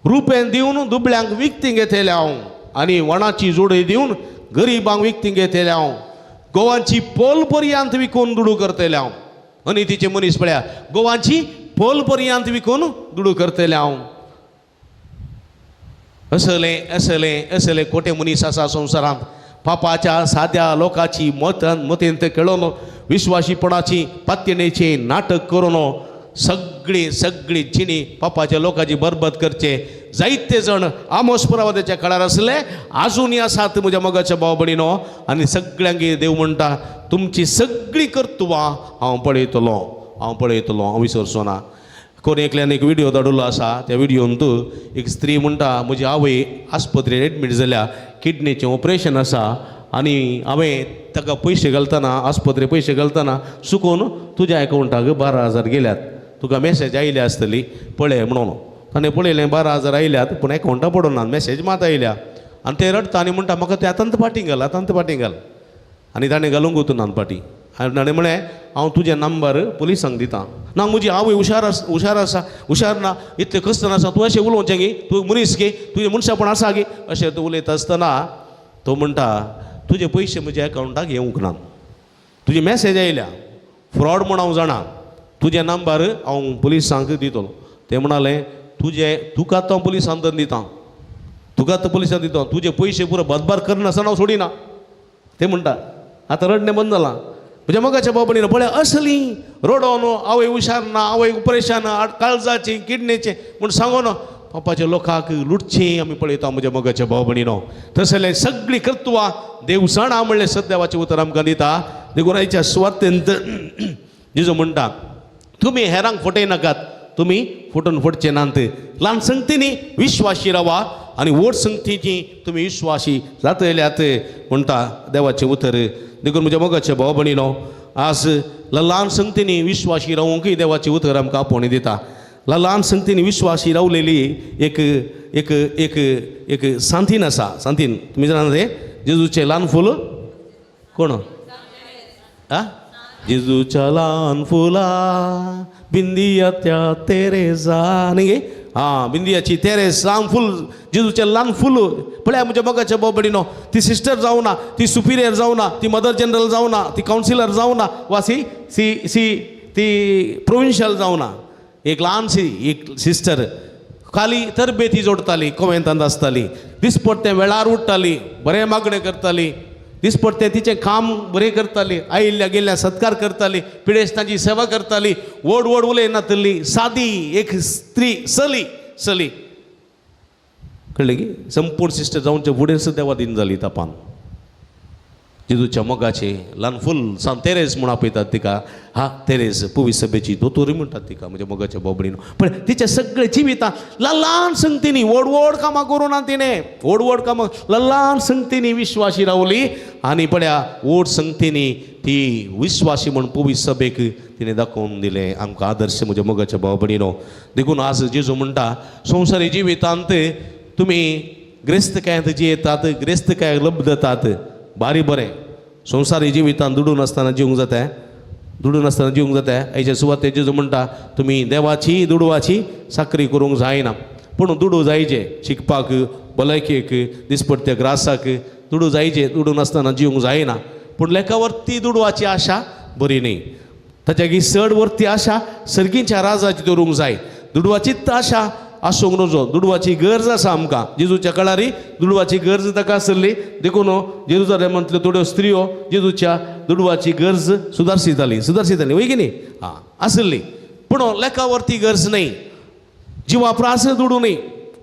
Speaker 2: रुपें दिवन दुबळ्यांक विकती घेतल्या आनी वणाची जोडय दिवन गरिबांक विकती घेतल्या गोवांची पोल पर्यंत विकून दुडू करतल्या आनी तिचे मनीस पळया गोवांची पोल पर्यंत विकून दुडू करतल्या असले खोटे मनीस आसा संवसारांत पापाच्या साद्या लोकांची मतेंत खेळून विश्वासीपणाची पातयेची नाटक करून सगळी जिणी पापाच्या लोकांची बरबाद करचे जायते जण आमोस प्रवादाच्या काळार असले आजुनी आसात म्हज्या मोगाच्या भाव भयणीनो आनी सगळ्यांक देव म्हणटा तुमची सगळी कर्तुवां हांव पळयतलो हांव विसरचो ना कोण एकल्यान एक व्हिडिओ धाडलो आसा त्या व्हिडिओंत एक स्त्री म्हणटा म्हजी आवय आस्पत्रेन एडमीट जाल्या किडनीचें ऑपरेशन आसा आनी हांवें ताका पयशे घालतना आस्पत्रेक पयशे घालतना चुकून तुज्या एकाउंटाक 12,000 गेल्यात तुका मॅसेज आयली आसतली पळय म्हणून ताणें पळयलें 12,000 आयल्यात पूण एकाउंटा पडोनात मॅसेज मात आयल्या आनी ते रडता आनी म्हणटा म्हाका ते आतांत पाटी घाल आनी ताणें घालूंक वचून पाटी आनी ताणें म्हळें हांव तुजे नंबर पुलिसांक दितां ना म्हजी आवय हुशार ना इतलें कश्ट नासा तूं अशें उलोवचें गी तूं मनीस गे तुजें मनशापण आसा गे अशें तूं उलयता आसतना तो म्हणटा तुजे पयशे म्हज्या एकाउंटाक येवंक ना तुजी मॅसेज आयल्या फ्रॉड म्हूण हांव जाणा तुजे नंबर हांव पुलिसांक दितलो ते म्हणालें तुका आतां पुलिसांक दितां तुजे पयशे पुरो बदबार करनासतना हांव सोडिना ते म्हणटा आतां रडणें बंद जालां म्हज्या मोगाच्या बाबडीन पळय असली रडोन आवय हुशार ना आवय ऑपरेशन काळजाची किडनीचें म्हूण सांगून पापाच्या लोकांक लुटचें आमी पळयता म्हज्या मोगाच्या भाव भयणीनो तसले सगळीं कर्तुवां देव जाणा म्हणलें सद्यावाचें उतर आमकां दिता देखून आयच्या सुवातेंत जेजू म्हणटा तुमी हेरांक फटयनाकात तुमी फुटून फुटचे नात ल्हान संगतींनी विश्वासी रावा आनी व्हड संगतीची तुमी विश्वासी जातल्यात म्हणटा देवाचें उतर देखून म्हज्या मोगाच्या भाव भयणीनो आज ल्हान संगतींनी विश्वासी रावूंकय देवाचें उतर आमकां आपोवणी दिता ल्हान संगतींनी विश्वासी रावलेली एक एक एक एक सांतीन आसा सांतीन तुमी जाणा रे जेजूचें ल्हान फूल कोण जेजूच्या ल्हान फुला बिंदिया त्या तेरेजा न्ही बिंदियाची तेरेस ल्हान फूल जेजूचे ल्हान फूल पळया म्हणजे मोगाच्या बोबडीनो ती सिस्टर जावं ना ती सुपिरियर जावं ना ती मदर जनरल जावं ना ती कावन्सिलर जावं ना वा ती प्रोविन्शियल जावं ना एक ल्हानशी एक सिस्टर खाली तरबेती जोडटाली कोवेंतांत आसताली दिसपट्टे वेळार उठटाली बरें मागणें करताली दिसपट्टे तिचें काम बरें करताली आयिल्ल्या गेल्ल्या सत्कार करताली पिडेस्तांची सेवा करताली व्हड व्हड उलयनातली सादी एक स्त्री सली कळ्ळें की संपूर्ण सिस्टर जावनचे फुडें सुद्दां देवादीन जाली तापान जेजूच्या मोगाचे ल्हान फूल सान तेरेस म्हूण आपयतात तिका तेरेस पुवीस सभेची दोतोरी म्हणटात तिका म्हणजे मोगाच्या बोबडीन पण तिच्या सगळे जिवितां ल्हान संगतींनी व्हड व्हड कामां करूं ना तिणें व्हड व्हड कामां ल्हान संगतींनी विश्वासी रावली आनी पळया व्हड संगतींनी ती विश्वासी म्हूण पुवीस सभेक तिणें दाखोवन दिलें आमकां आदर्श म्हज्या मोगाच्या बोबडीनो देखून आज जेजू म्हणटा संवसारी जिवितांत तुमी ग्रेस्तकायांत जियेतात ग्रेस्तकायांक लब्धतात बारी बरें संवसारी जिवितांत दुडून आसतना जिवंक जाता हेचे सुवातेर जेजू म्हणटा तुमी देवाची दुडवाची साकरी करूंक जायना पूण दुडू जायचे शिकपाक भलायकेक दिसपट्ट्या ग्रासाक दुडू जायचे दुडून आसतना जिवंक जायना पूण लेका वर्ती दुडवाची आशा बरी न्ही ताच्या चड वर्ती आशा सर्गीच्या राजाची दवरूंक जाय दुडवाचीच आशा आसूंक नजो दुडवाची गरज आसा आमकां जेजूच्या काळारी दुडवाची गरज ताका आसली देखून जेरुसलेमांतल्यो थोड्यो स्त्रियो जेजूच्या दुडवाची गरज सुदारशीत वय की न्ही आसली पूण लेका वर्ती गरज न्ही जिवा प्रास दुडू न्ही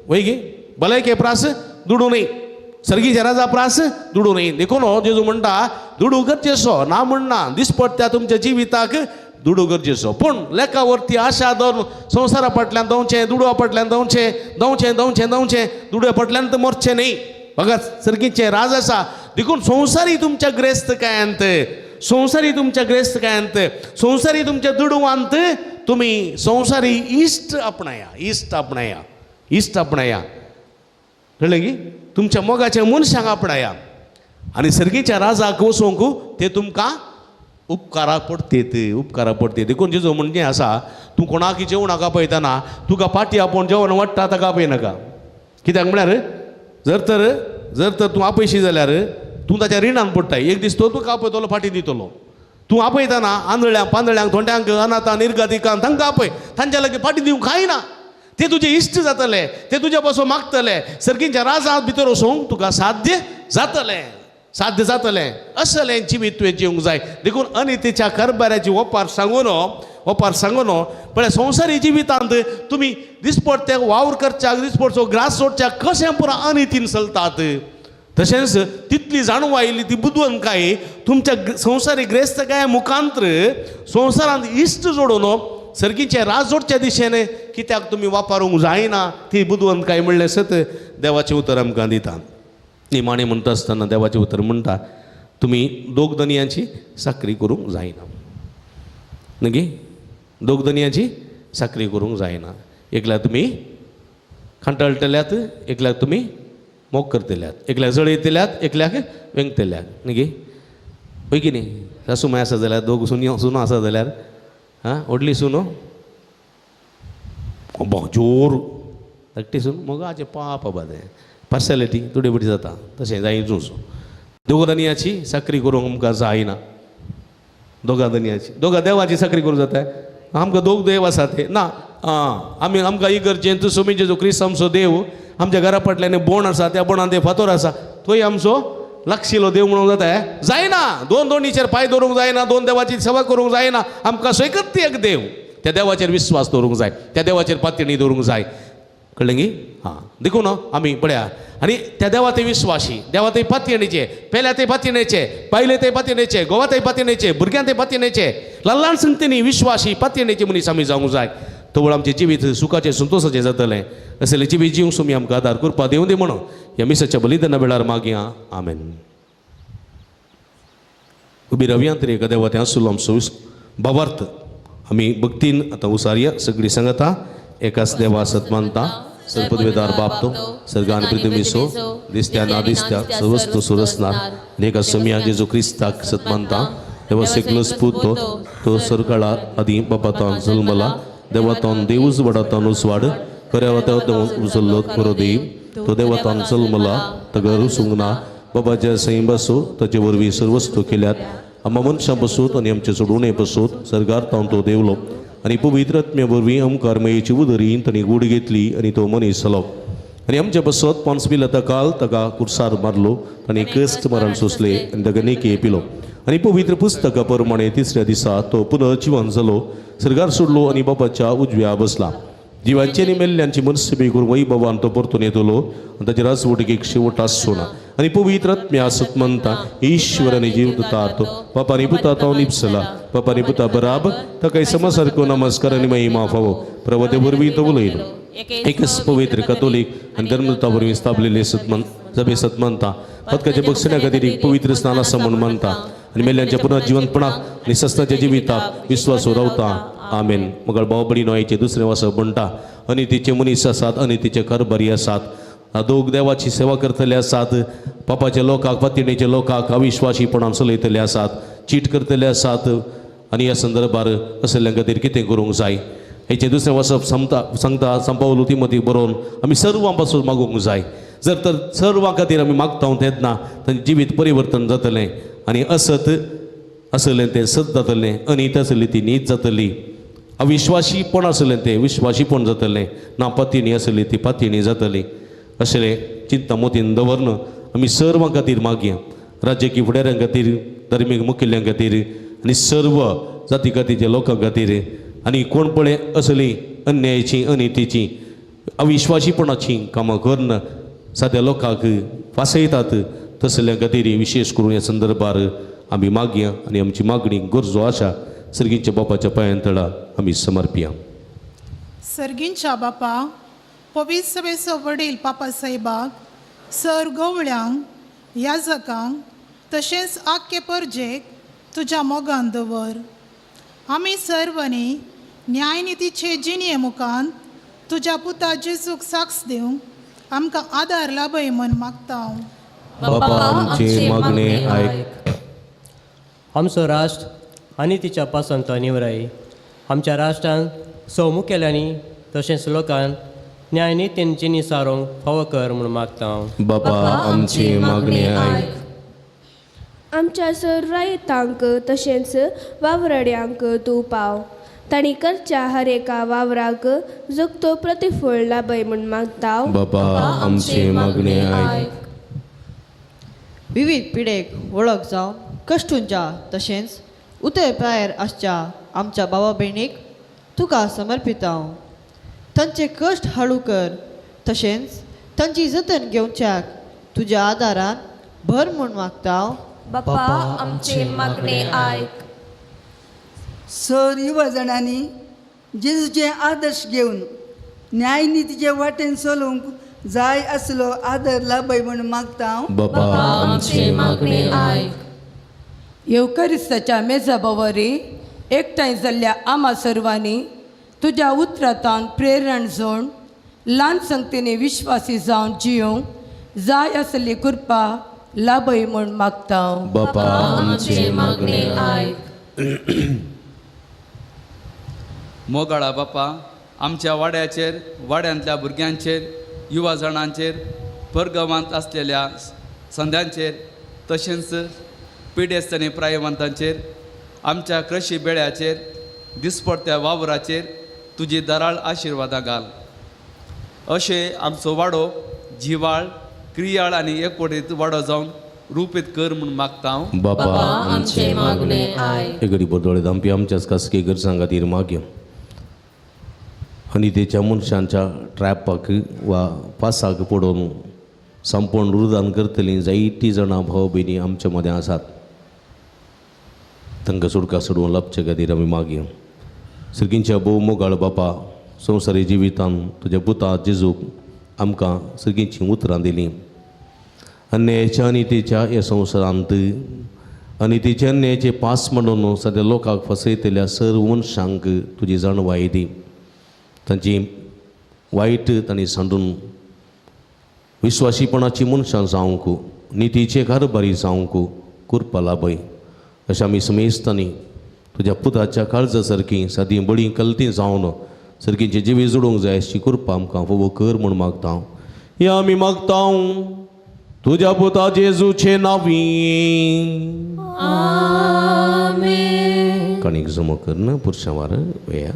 Speaker 2: वय की भलायके प्रास दुडू न्ही सर्गीच्या राजा प्रास दुडू न्ही देखून जेजू म्हणटा दुडू गरजेचो ना म्हणना दिसपट्ट्या तुमच्या जिविताक दुडू गरजेचो पूण लेका वरती आशा दवरून संवसारा फाटल्यान दवचें दुडवा फाटल्यान दवचें दुडव्या फाटल्यान तर मरचें न्ही बघा सर्गीचें राज आसा देखून संवसारी तुमच्या ग्रेस्तकायांत संवसारी तुमच्या दुडवांत तुमी संवसारी इश्ट आपणाया कळ्ळें की तुमच्या मोगाच्या मनशांक आपणाया आनी सर्गीच्या राजाक वचोंक ते तुमकां उपकाराक पडटे देखून जेजू म्हणजे आसा तूं कोणाक जेवणाक आपयतना तुका पाटी आपोवन जेवण वाडटा ताका आपयनाका कित्याक म्हळ्यार जर तर तूं आपयशी जाल्यार तूं ताच्या रिणान पडटा एक दीस तो तुका आपयतलो फाटी दितलो तूं आपयतना आंधळ्यांक पांदळ्यांक थोड्यांक अनाथांक निर्गतिकांक तांकां आपय तांच्या लागीं फाटी दिवंक खायना ते तुजे इश्ट जातले ते तुज्या पासून मागतले सर्गीच्या राजा भितर वचोंक तुका साध्य जातलें असलें जिवीत तुवें जिवंक जाय देखून अनितीच्या कारबाराची ओपार सांगून पण संवसारी जिवितांत तुमी दिसपट्टे वावर करच्याक दिसपट्टो ग्रास सोडच्याक कशें पुरा अनितीन चलतात तशेंच तितली जाणूव आयिल्ली ती बुदवंतकाय तुमच्या संवसारी ग्रेस्तकाय मुखांत्र संवसारांत इश्ट जोडून सर्गीचे राज जोडच्या दिशेन कित्याक तुमी वापरूंक जायना ती बुदवंतकाय म्हणलें सत देवाचें उतर आमकां दिता निमाणें म्हणटा आसतना देवाचें उतर म्हणटा तुमी दोग दनयांची साकरी करूंक जायना न्ही दोग दनयांची साकरी करूंक जायना एकल्याक तुमी खांटाळटल्यात एकल्याक तुमी मोग करतल्यात एकल्याक जळयतल्यात एकल्याक वेंगतल्यात न्ही पळय की न्ही सासू माय आसा जाल्यार दोग सुनो आसा जाल्यार व्हडली सुनो जोर धाकटी सून मोगाचें पाप बादें पार्सेलिटी थोडी बडी जाता तशें जायचूच दोगा दनयाची साकरी करूंक आमकां जायना दोगा देवाची साकरी करूंक जाता आमकां दोग देव आसा ते ना आमकां इगर्जेंत स्वामी जेजू क्रिस्त आमचो देव आमच्या घरा फाटल्यान बोण आसा त्या बोणान ते फातर आसा थंय आमचो लागशिल्लो देव म्हणूंक जाता जायना दोन दोनीचेर पांय दवरूंक जायना दोन देवाची सेवा करूंक जायना आमकां एकच एक देव त्या देवाचेर विश्वास दवरूंक जाय त्या देवाचेर पातयणी दवरूंक जाय कळ्ळें गी देखून आमी पळया आनी त्या देवा ते विश्वासी देवा ते पातयणीचे पेल्या ते पातयणेचे पायले ते पातयणेचे गोवा ते पातयणेचे भुरग्यां ते पातयणेचे ल्हान संगतींनी विश्वासी पातयणेचे मनीस आमी जावंक जाय तवळ आमचें जिवीत सुखाचें संतोशाचें जातलें असलें जिवीत जिवंक तुमी आमकां आदार करपा देव दी म्हणून ह्या मिसाच्या बलिदाना वेळार मागया आमेन उबी रव्या तरी एका देवा तें आसलो आमचो भावार्थ आमी भक्तीन आतां उसारया सगळीं सांगता एकाच देवा सतमानता सर्पद्वेदार बापतो सर्गान पृथ्वीसो दिसत्या ना दिसत्या सर्वस्तु सुरसनार एका सम्या जेजू क्रिस्ताक सतमानता देवा सेकलोस पुतो तो सरकाळा आदी बापातान जल्मला देवातान देवूच वडातान उसवाड खऱ्या उचललो खरो दी तो देवतान चलमला तगर सुंगना बाबाच्या सई बसो ताचे वरवीं सर्व वस्तू केल्यात आम्हा मनशां बसोत आनी आमचे सोडून बसोत सरकार तावन तो देवलो आनी पवित्र आत्म्या वरवीं आमकां मेयेची उदरी ताणी गूड घेतली आनी तो मनीस जालो आनी आमचे बसत पॉन्स पिलाता काल ताका कुर्सार मारलो ताणी कश्ट मरण सोंसले आनी ताका नेके पिलो आनी पवित्र पुस्तका प्रमाणे तिसऱ्या दिसा तो पुनर्जीवन जालो सरकार सोडलो आनी बाबाच्या उजव्या बसला जिवांची आनी मेल्ल्यांची मनस बेगूर वैभवान तो परतून येतलो आनी ताच्या राजवटीक शेवट आसचो ना आनी पवित्र आत्म्या आसत म्हणटा ईश्वराने जीव दितात बापानी पुता तो निपसला बापानी पुता बराबर ताका समा सारको नमस्कार आनी महिमा फावो प्रवते वरवीं तो उलयलो एकच पवित्र कॅथोलीक आनी धर्मदत्ता वरवीं स्थापलेले सभे सत म्हणटा पदकाच्या बक्षण्या खातीर एक पवित्र स्नान आसा म्हूण म्हणटा आनी मेल्ल्यांच्या पुनर्जीवनपणाक आनी सस्ताच्या जिविताक विश्वास रावता आमेन मगळ भाव भयण आयचे दुसरे वर्स म्हणटा अनितीचे मनीस आसात अनितीचे कारभारी आसात दोग देवाची सेवा करतले आसात पापाच्या लोकांक पातिणेच्या लोकांक अविश्वासीपणान चलयतले आसात चीट करतले आसात आनी ह्या संदर्भार असल्या खातीर कितें करूंक जाय हेचे दुसरें वचप सांगता संपावलो तिमोथी बरोवन आमी सर्वां पासून मागूंक जाय जर तर सर्वां खातीर आमी मागता तेन्ना तांचें जिवीत परिवर्तन जातलें आनी असत आसलें तें सत जातलें अनीत आसली ती नीत जातली अविश्वासीपण आसलें तें विश्वासीपण जातलें नापातिणी आसली ती पातिणी जातली अशें चिंता मोतीन दवरन आमी सर्वां खातीर मागया राजकीय फुडाऱ्यां खातीर धर्मीक मुखेल्ल्यां खातीर आनी सर्व जाती खातीच्या लोकां खातीर आनी कोण पळय असली अन्यायाची अनितीची अविश्वासीपणाची कामां करन साद्या लोकांक फासयतात तसल्या खातीर विशेष करून ह्या संदर्भार आमी मागया आनी आमची मागणी गरजो आशा सर्गींच्या बापाच्या पांयांतळा आमी समर्पिया
Speaker 6: सर्गींच्या बापा पवित्र सभेचो वडील पापा साहेबाक सर गवळ्यांक याजकांक तशेंच आख्खे परजेक तुज्या मोगान दवर आमी सर्वांनी न्यायनितीचे जिणे मुखान तुज्या पुता जेजूक साक्ष दिवंक आमकां आदार लाभय म्हण मागता हांव
Speaker 2: बापा आमचे मागणे आयक
Speaker 7: आमचो राष्ट्र आनी तिच्या पासंत निवराय आमच्या राष्ट्रांत सौमुखेल्यांनी तशेंच लोकांक न्यायनितीन जिणी सारोंक फावो कर म्हूण मागता हांव
Speaker 2: बापा आमचे मागणे आयक
Speaker 8: आमच्या सर्रायतांक तशेंच वावरड्यांक तूं पाव तांणी करच्या हर एका वावराक जगतो प्रतिफळ लाभय म्हूण मागता
Speaker 2: बापा आमचे मागणे आयक
Speaker 9: विविध पिढेक वळख जावन कश्टूंच्या तशेंच उतर प्रायर आसच्या आमच्या भावा भयणीक तुका समर्पिता हांव तांचे कश्ट हळू कर तशेंच तांची जतन घेवच्याक तुज्या आदारान भर म्हूण मागता हांव
Speaker 1: बापा आमचे मागणे आयक
Speaker 10: सर युवा जाणांनी जेजूचे आदर्श घेवन न्यायनितीचे वाटेन चलोवंक जाय आसलो आदर लाभय म्हूण मागता हांव
Speaker 2: बापा आमचे मागणे आयक
Speaker 5: येवकरिस्ताच्या मेजा बवरी एकठांय जाल्ल्या आम्हा सर्वांनी तुज्या उतरांतान प्रेरण जोड ल्हान संगतीने विश्वासी जावन जियोंक जाय आसली कृपा लाभय म्हूण मागता हांव
Speaker 2: बापा आमचे मागणे
Speaker 1: आयक
Speaker 11: मोगाळा बापा आमच्या वाड्याचेर वाड्यांतल्या भुरग्यांचेर युवा जाणांचेर परगांवांत आसलेल्या संध्यांचेर तशेंच पिडेस्तनी प्रायवंतांचेर आमच्या कृशी बेळ्याचेर दिसपडत्या वावराचेर तुजी दराळ आशिर्वादां घाल अशें आमचो वाडो जिवाळ क्रियाळ आनी एकवटीत वाडो जावन रूपीत कर म्हूण मागता हांव
Speaker 2: बापा
Speaker 1: आमचे मागणे आयक
Speaker 2: एगडी बोदोळे दामपी आमच्याच खासगी गरजां खातीर मागया आनी तेच्या मनशांच्या ट्रॅपाक वा पासाक पडोवन संपूर्ण रुदान करतलीं जायतीं जाणां भाव भयणी आमच्या मदें आसात तांकां सुडका सोडून लाभचे खातीर आमी मागया सर्गींच्या भोव मोगाळ बापा संवसारी जिवितान तुज्या पुता जेजूक आमकां सर्गींचीं उतरां दिलीं अन्यायाच्या अनितीच्या ह्या संवसारांत अनितीचे अन्यायाचे पास म्हणून सद्या लोकांक फसयतल्या सर्व मनशांक तुजी जाणवाय दी तांची वायट तांणी सांडून विश्वासीपणाची मनशां जावंक नितीचे कारभारी जावंक कृपा लाभय अशें आमी समेजतांनी तुज्या पुताच्या काळजा सारकी सादी बळी कलती जावन सर्गींचे जिवी जोडूंक जाय अशी कृपा आमकां फोव कर म्हूण मागता हे आमी मागता तुज्या पुता जेजूचे नांवी कणीक जमो कर ना पुरुषां वार वेया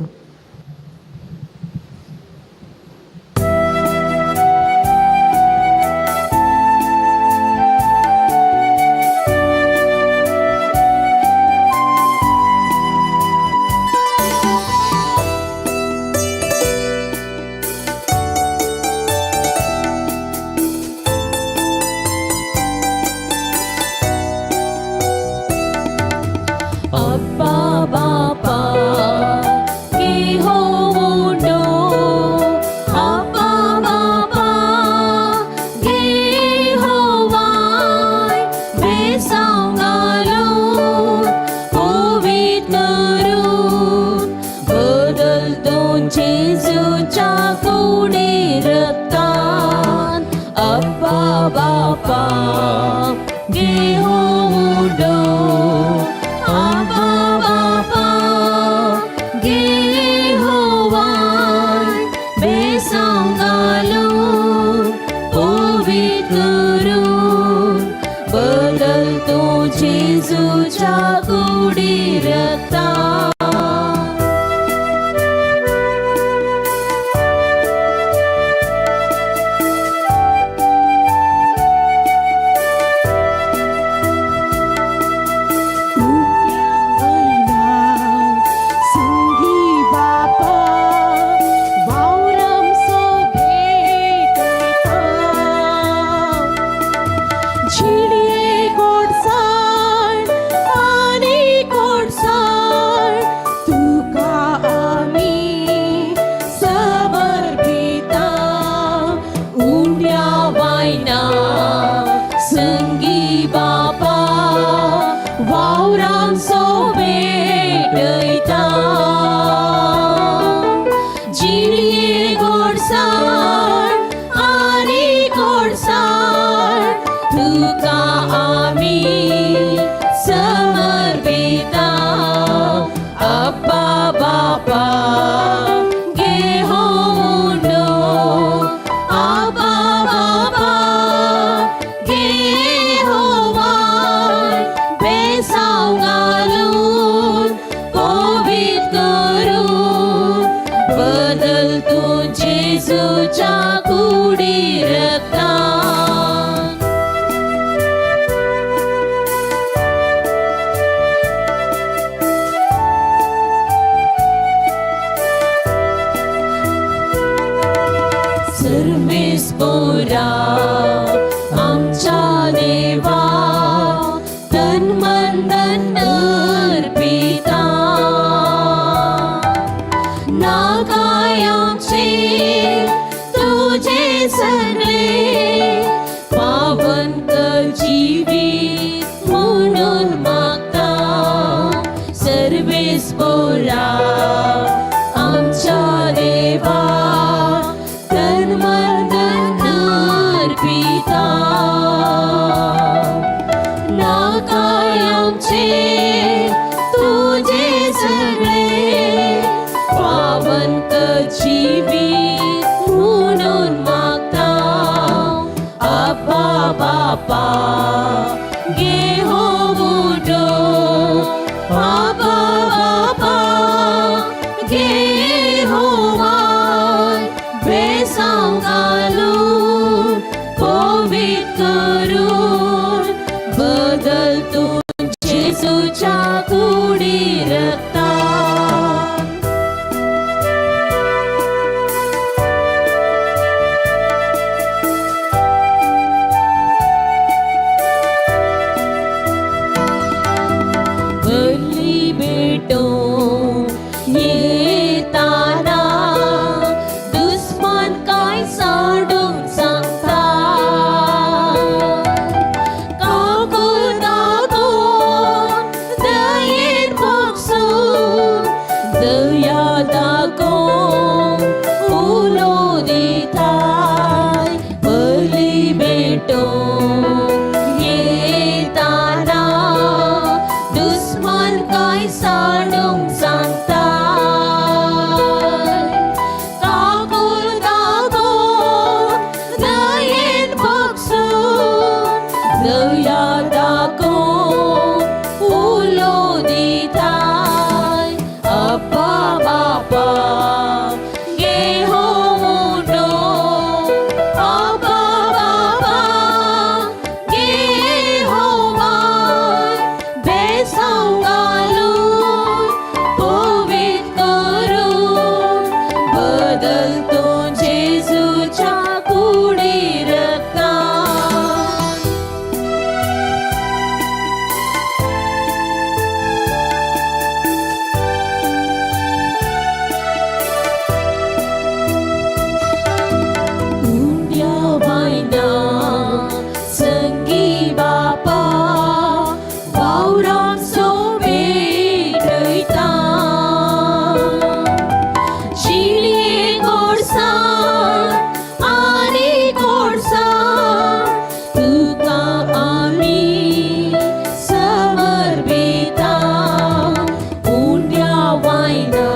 Speaker 1: जायना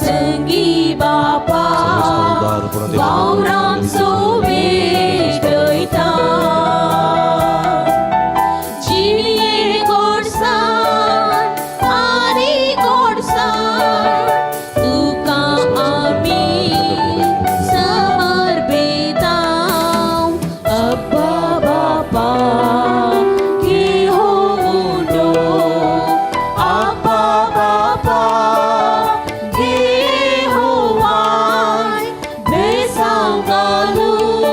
Speaker 1: संगी बापा वावराम सोवेत वयता जिणये गोडसाण आनी गोडसाण तुका आमी समर्पिता अब्बा बापा की होवुनो अब्बा बापा गे होवाय बेसांव घालून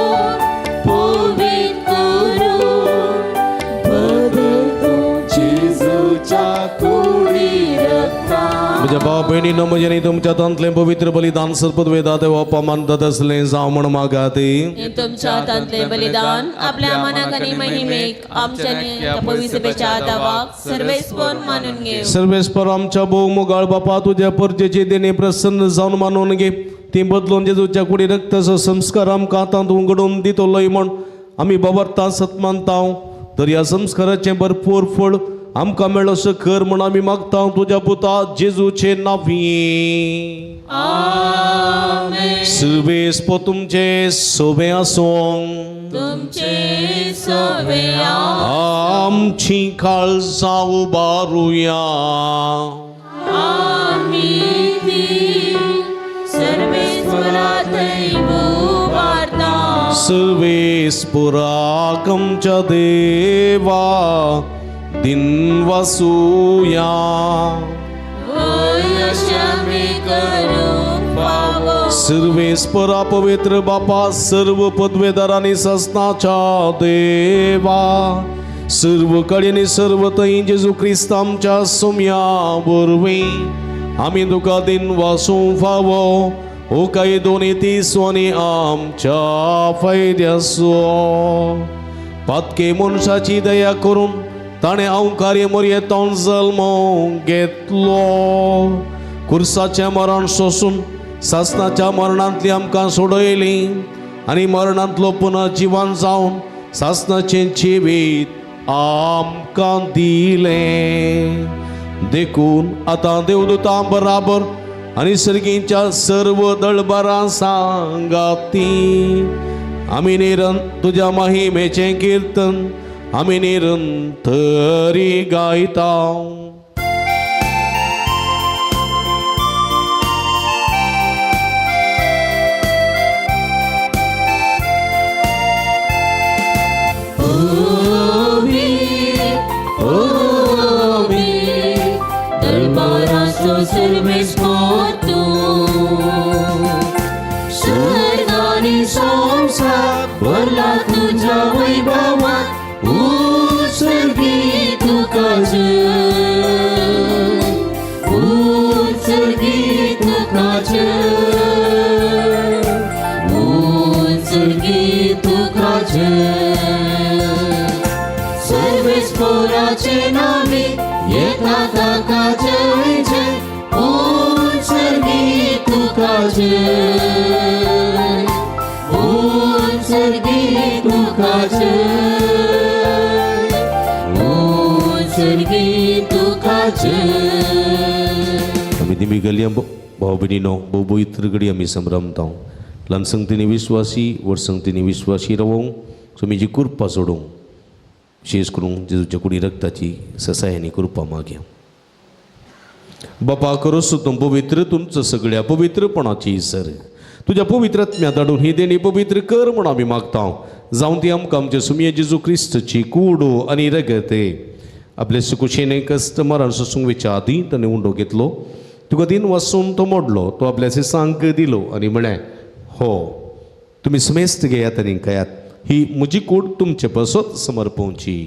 Speaker 1: पवित्र करून बदलतो जेजूच्या कुडी रक्तान
Speaker 2: म्हज्या भाव भयणीनो म्हजें न्ही तुमच्या तंतलें पवित्र बलिदान सरपत वेदा ते अपमान तसलें जावं म्हण मागाती
Speaker 1: हे तुमच्या हातांतले बलिदान आपल्या मनाक आनी महिमेक आमच्या पवित्रतेच्या दावाक सर्वेस्पर मानून घे
Speaker 2: सर्वेस्पर आमच्या भोव मोगाळ बापा तुझ्या परजेचे देणे प्रसन्न जावन मानून घे ती बदलून जेजूच्या कुडी रक्ताचो संस्कार आमकां आतां तूं घडोवन दितलोय म्हण आमी बाबरता सतमानता तर ह्या संस्काराचें भरपूर फळ आमकां मेळोसो कर म्हण आमी मागता तुज्या पुता जेजूचे नांवी सर्वेस्पर तुमचे सोबे आसूं
Speaker 1: तुमचे सवे
Speaker 2: आमची काळजां उबारुया
Speaker 1: आमी ती सर्वेस्परा दैव वार्ता
Speaker 2: सर्वेस्पराक आमच्या देवा दिन वासूया
Speaker 1: वयशमे करूंक पावो
Speaker 2: सर्वेस्परा पवित्र बापा सर्व पदवेदारांनी सस्नाच्या देवा सर्व कडेनी सर्व थंय जेजू क्रिस्त आमच्या सोम्या वरवीं आमी तुका दिन वासूंक फावो ओ काही दोनी तिसवांनी आमच्या फायद्याचो पातके मनशाची दया करून ताणें अवकार्य मर्यादांत जल्म घेतलो कुर्साचें मरण सोसून सासणाच्या मरणांतली आमकां सोडयली आनी मरणांतलो पुनर्जीवन जावन सासणाचें जिवीत आमकां दिलें देखून आतां देवदूतां बराबर आनी सर्गीच्या सर्व दळबारां सांगाती आमी तुज्या महिमेचें कीर्तन आमी निरंतरी गायता
Speaker 1: दरबाराचो सर्वेस्पर तूं स्वर्गानी संसार भरला तुज्या वैभवान उत्सर्गी तुका उत्सर्गी तुका उत्सर्गी तुका सर्वेस्पराचे नामे येता ताका जय जय उत्सर्गी तुका उत्सर्गी तुका उत्सर्गी तुका
Speaker 2: आमी निमी गेल्ल्या भाव भयणीनो भोव पवित्र घडी आमी संभ्रमता ल्हान संगतीनी विश्वासी व्हड संगतीनी विश्वासी रावूंक तुमी कृपा सोडूंक विशेष करून जेजूच्या कुडी रक्ताची ससायानी कृपा मागया बापा करोस तूं पवित्र तुमचं सगळ्या पवित्रपणाची सर तुझ्या पवित्रात्म्या धाडून ही देणी पवित्र कर म्हण आमी मागता जावं ती आमकां आमच्या सुमये जेजू क्रिस्तची कूडो आनी रगते आपले सुकुशेने कस्ट मरण सोसूंक वेच्या आदीं ताणें उंडो घेतलो तुका दिन वाचून तो मोडलो तो आपल्या सिसांक दिलो आनी म्हळें हो तुमी समेस्त घेयात आनी खायात ही म्हजी कूड तुमचे पसत समर्पोवची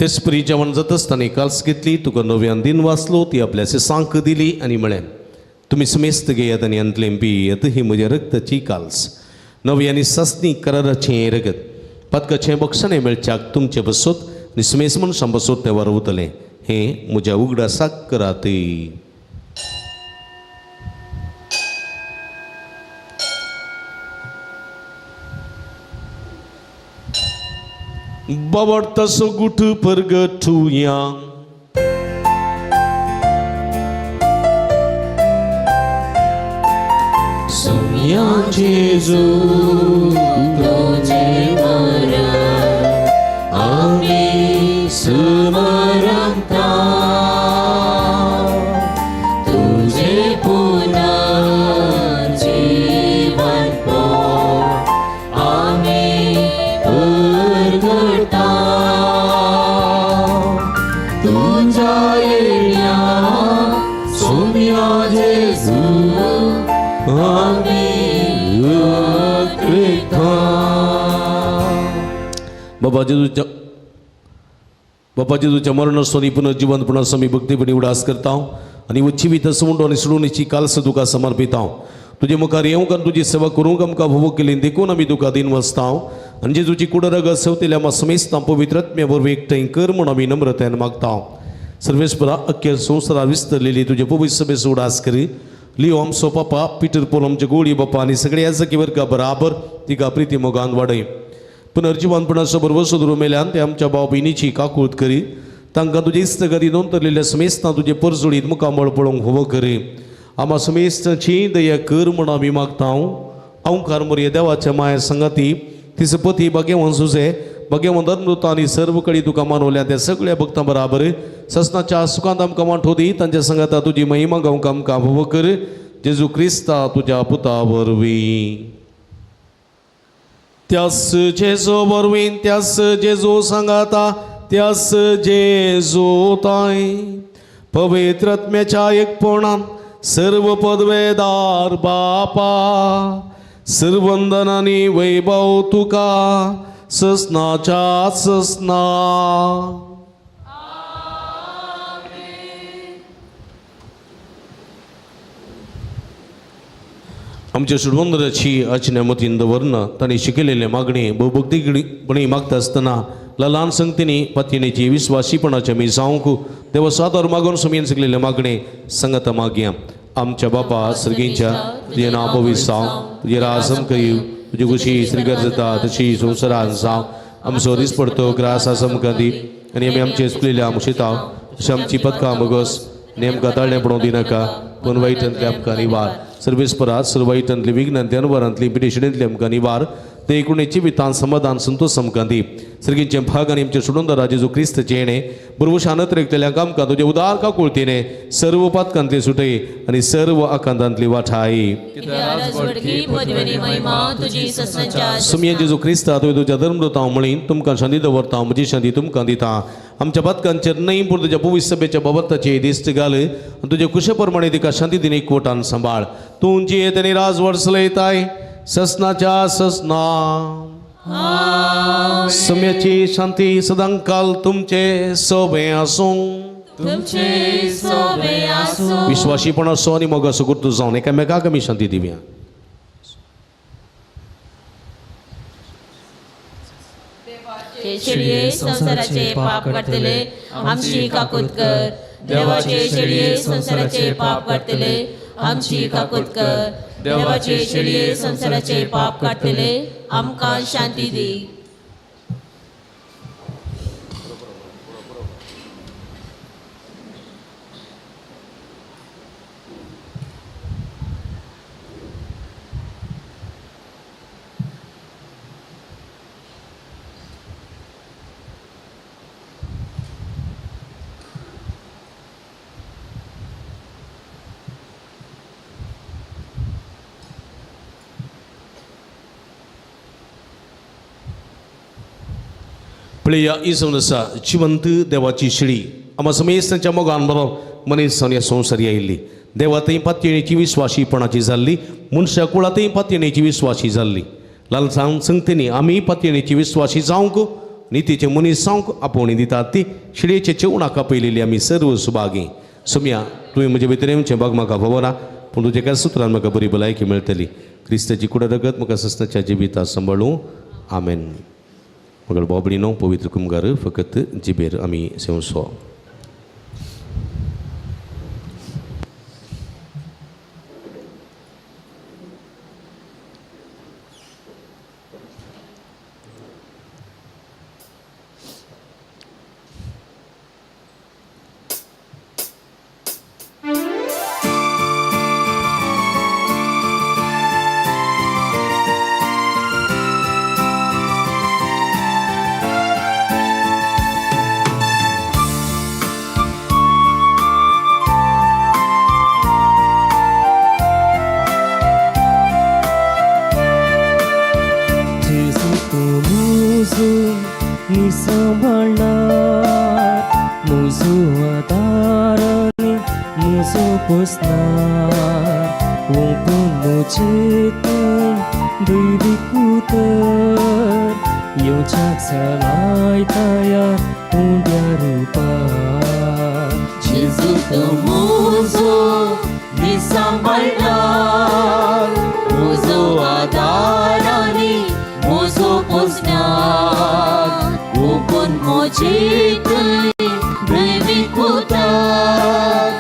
Speaker 2: तेच परी जेवण जात आसतना काल्स घेतली तुका नव्यान दिन वाचलो ती आपल्या सिसांक दिली आनी म्हळें तुमी समेस्त घेयात आनी अंतलें पियेत ही म्हज्या रक्ताची काल्स नव्यानी सस्नी कराराचें रगत पदकाचें बक्षणें मेळच्याक तुमचे बसत आनी समेस मनशां बसत तें वारवतलें हें म्हज्या उगडासाक करात Bawarta sogutu pergetu yang Sumya Jesu Tuje mara Ami semaranta Tuje punar jiwan po Ami pergerta Tuja ilya Sumya Jesu बाबा जेजूच्या मरणस्थानी पुनर्जीवन पुनर्समी भक्तीपणी उडास करता आणि उच्चिवीत समुंडो आणि सोडूनीची कालस तुका समर्पिता तुझे मुखार येऊन का तुझी सेवा करूंक आमकां भोव केली देखून आमी तुका दिन वसता आणि जेजूची कुडरग सेवतेल्या आम्हा समेस्तां पवित्रत्म्या बरोबर एकठांय कर म्हूण आमी नम्रतेन मागता सर्वेस्परा अख्ख्या संवसारात विस्तरलेली तुझे पवित्र सभेचो उडास करी लिओ आमचो पापा पिटर पोल आमचे गोडी बापा आणि सगळ्या जकीवर का बराबर तिका प्रिती मोगान वाडय पुनर्जीवनपणाचो बरोबर सोदून मेल्यान ते आमच्या भाव भयणीची काकूळट करी तांकां तुजे इस्तगती नोंदरलेल्या समेस्तां तुजे परजोडीत मुखामळ पळोवंक होवो करी आम्हा समेस्तांची दया कर म्हूण आमी मागता औंकार मोरये देवाच्या माया संगती तिचो पती भगेवन सुजे भगेवन धर्मृता आनी सर्व कडी तुका मानवल्या त्या सगळ्या भक्तां बराबर ससनाच्या सुखांत आमकां वांटो दी तांच्या संगता तुजी महिमा गावंक आमकां होवो कर जेजू क्रिस्ता तुज्या पुता वरवीं त्यास जेजो वरवीं त्यास जेजो सांगाता त्यास जेजो ताय पवित्रत्म्याच्या एकपणान सर्व पदवेदार बापा सर्वंदन आनी वैभव तुका ससनाच्या ससना आमच्या सुडवंदराची आचन्या मतीन दवरना तांणी शिकयलेले मागणी भक्तीपणी मागता आसतना ल्हान संगतींनी पातयेची विस्वासीपणाच्या मी जावंक देवा सादर मागून समेन शिकलेले मागणे संगत मागया आमच्या बापा सर्गींच्या तुझे नाव पवित्र जावं तुझे राजम करीव तुझी खुशी श्रीगर जाता तशी संवसारान जावं आमचो दीस पडतो ग्रास आसम दी आनी आमी आमचे चुकलेल्या मुशिता अशी आमची पदकां मगोस नेमकां ताळणे पडोवंक दिनाका पूण वायटांतले आमकां निवार सर्वेस्परात सर्व वायटांतली विघ्नांतली अनवरांतली पिडेशिडेंतली आमकां निवार ते एकूणेची वितान समाधान संतोष आमकां दी सर्गींचे भाग आनी आमचे सुडोंदरा जेजू क्रिस्तचे येणे बरोबर शानत रेखलेल्यांक आमकां तुजे उदार काकुळतीने सर्व पातकांतली सुटय आनी सर्व आकांतांतली वाठाई सुमये जेजू क्रिस्ता तुवें तुज्या धर्मदूतां म्हणीन तुमकां शांती दवरता म्हजी शांती तुमकां दिता आमच्या पातकांचेर न्हय पूण तुज्या पवित्र सभेच्या बाबताचे दिश्ट घाल आनी तुजे कुशे प्रमाणे तिका शांती दिन एकवटान सांबाळ तूं जी येतनी राज वर्सलयताय ससनाच्या ससना सम्याची शांती सदांकाल तुमचे सोबे आसूं विश्वासीपणाचो आनी मोगाचो गुर्तू जावन एकामेकाक आमी शांती दिवया
Speaker 1: शेळये संसाराचे पाप काढतले आमची काकूत कर देवाचे शेळये संसाराचे पाप काढतले आमची काकूत कर देवाचे शेळये संसाराचे पाप काढतले आमकां शांती दी
Speaker 2: प्रिय इसवून आसा जिवंत देवाची शिडी आम्हा समेस्तांच्या मोगान बरो मनीस ह्या संवसारी आयिल्ली देवातय पातयेची विस्वासीपणाची जाल्ली मनशा कुळातय पातयेची विस्वासी जाल्ली लाल संगतींनी आमी पातयेची विस्वासी जावंक नितीचे मनीस जावंक आपोवणी दितात ती शिडयेचे जेवणाक आपयलेली आमी सर्व सुभागी सुम्या तुवें म्हजे भितर भाग म्हाका खबर पूण तुजे कांय सुत्रान म्हाका बरी भलायकी मेळटली क्रिस्ताची कुडरगत म्हाका सस्ताच्या जिवितांत सांबाळूं आमेन मगळ बाबडीनो पवित्र कुमगार फकत जिबेर आमी सेवसो
Speaker 12: मी सांभाळणार मुजो आदाराने मुजो पोसणार ओंकून मुजेतून दैविक उतर येवच्याक चलाय तयार उंड्या रुपार
Speaker 1: जेजू तू मुजो मी सांभाळणार मुजो आदाराने मुजो पोसणार ओपून मोजेतली दैविक उतर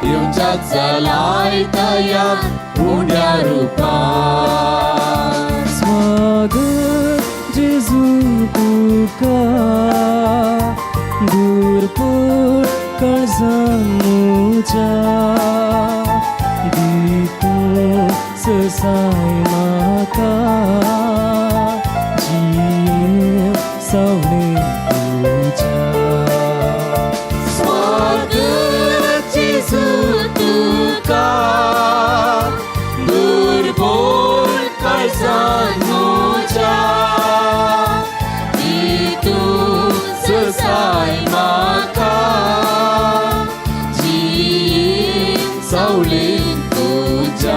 Speaker 1: येवच्याक चलाय तयार उंड्या रुपार
Speaker 12: स्वागत जेजू तुका दूरपण काळजान म्हज्या दितूं ससाय म्हाका जीव सावळे तुज्या
Speaker 1: स्वागत जेजू तुका दूरपण काळजान म्हज्या दितूं ससाय म्हाका जीव सावळेन तुज्या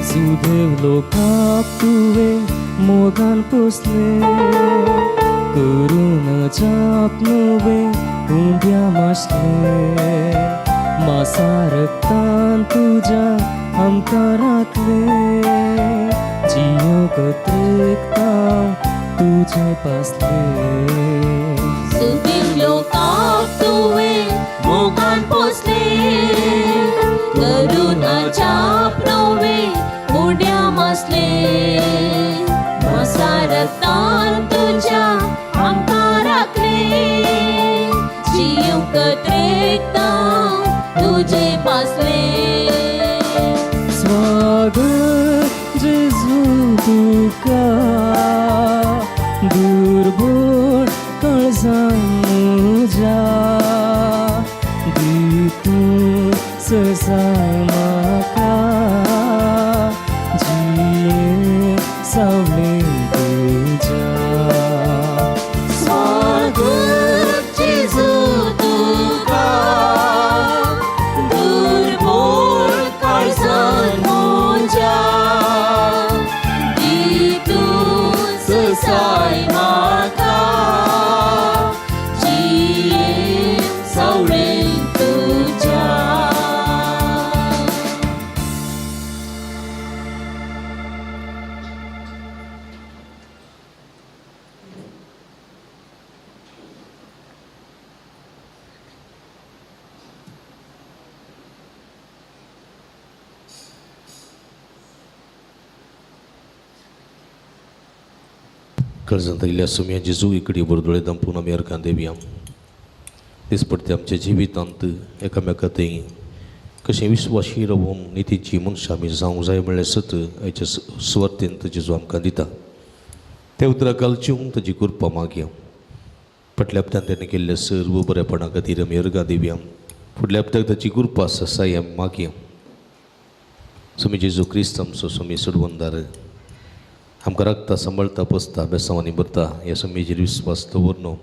Speaker 12: सुदैव लोकाक तुवें मोगान पोसले करून जाप नुवें उंड्या मासले मासा रक्तान तुज्या आमकां राखले जियो कत्रेकतां तुजे पासले
Speaker 1: सुदीव लोकाक तुवें मोगान पोसले करून जाप नोवें उड्या मासले मासा रक्तान तुज्या आमकां राखले जीव कत्रेकतां तुजे पासले
Speaker 12: स्वागत जेजू तुका दूरबोड काळजान म्हज्या दितूं ससाय म्हाका जीव सावळे तुज्या
Speaker 1: स्वागत जेजू तुका दूरबोड काळजान म्हज्या दितूं ससाय म्हाका जीव सावळेन तुज्या
Speaker 2: कर्जांत आयिल्ल्या सुम्या जेजू इकडे बरदोळे दांपून आमी अर्कां देवया दिसपट्टे आमच्या जिवितांत एकामेकांतय कशें विश्वासी रावून नितीची मनशां आमी जावंक जाय म्हणल्यार सत आयच्या सुवातेंत जेजू आमकां दिता त्या उतरां घालच्यो ताजी कृपा मागया फाटल्या हप्त्यान तेणें केल्ल्या सर्व बरेपणा खातीर आमी अर्गां देवया फुडल्या हप्त्याक ताची कृपा ससाय आमी मागया सुमी जेजू क्रिस्त आमचो सुमी सोडवंदार आमकां राखता सांबाळता पोसता बेसांवांनी भरता ह्या सुमेचेर विस्वास दवरनो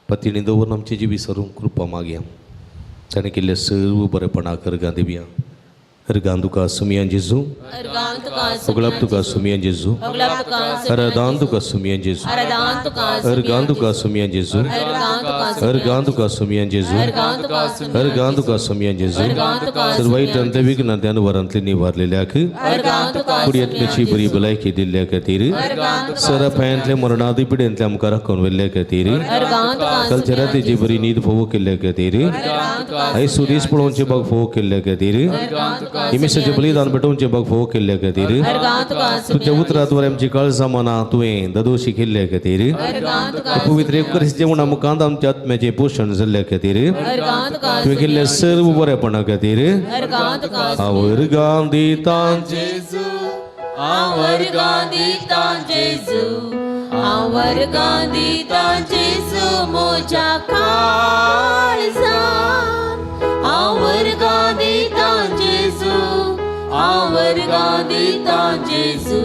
Speaker 2: पतीणी दवरून आमची जी विसरूंक कृपा मागया ताणें केल्ल्या सर्व बरेपणाक अर्गां देवया अर्गां तुका सुमियां जेजू ओगळाप तुका सुमियां जेजू अरदान तुका सुमियां जेजू अर्गां तुका सुमियां जेजू अर्गां तुका सुमियां जेजू अर्गां तुका सुमियां जेजू सर्वायतांतल्या विघ्नांतल्यान वरांतले निवारलेल्याक कुडयेंतल्याची बरी भलायकी दिल्ल्या खातीर सरापायांतल्या मरणादी पिडेंतल्या आमकां राखून व्हेल्ल्या खातीर कालच्या रातीची बरी न्हीद फोव केल्ल्या खातीर आयज सुदीस पळोवचे बाग फोव केल्ल्या खातीर इमेशाचें बलिदान पेटोवचें बाग फोव केल्ल्या खातीर तुज्या उतराद्वारे आमची काळजां मनां तुवें ददोशी केल्ल्या खातीर पवित्र एकरीस जेवण मुखांत आमच्या आत्म्याचे पोषण जाल्ल्या खातीर
Speaker 1: अर्गां तुका
Speaker 2: तुवें केल्ल्या सर्व बरेपणा खातीर
Speaker 1: अर्गां तुका
Speaker 2: वर्गां दितां
Speaker 1: जेजू वर्गां दिता जेजू वर्गां दिता जेजू म्हज्या काळजान वर्गां दिता जेजू वर्गां दिता जेजू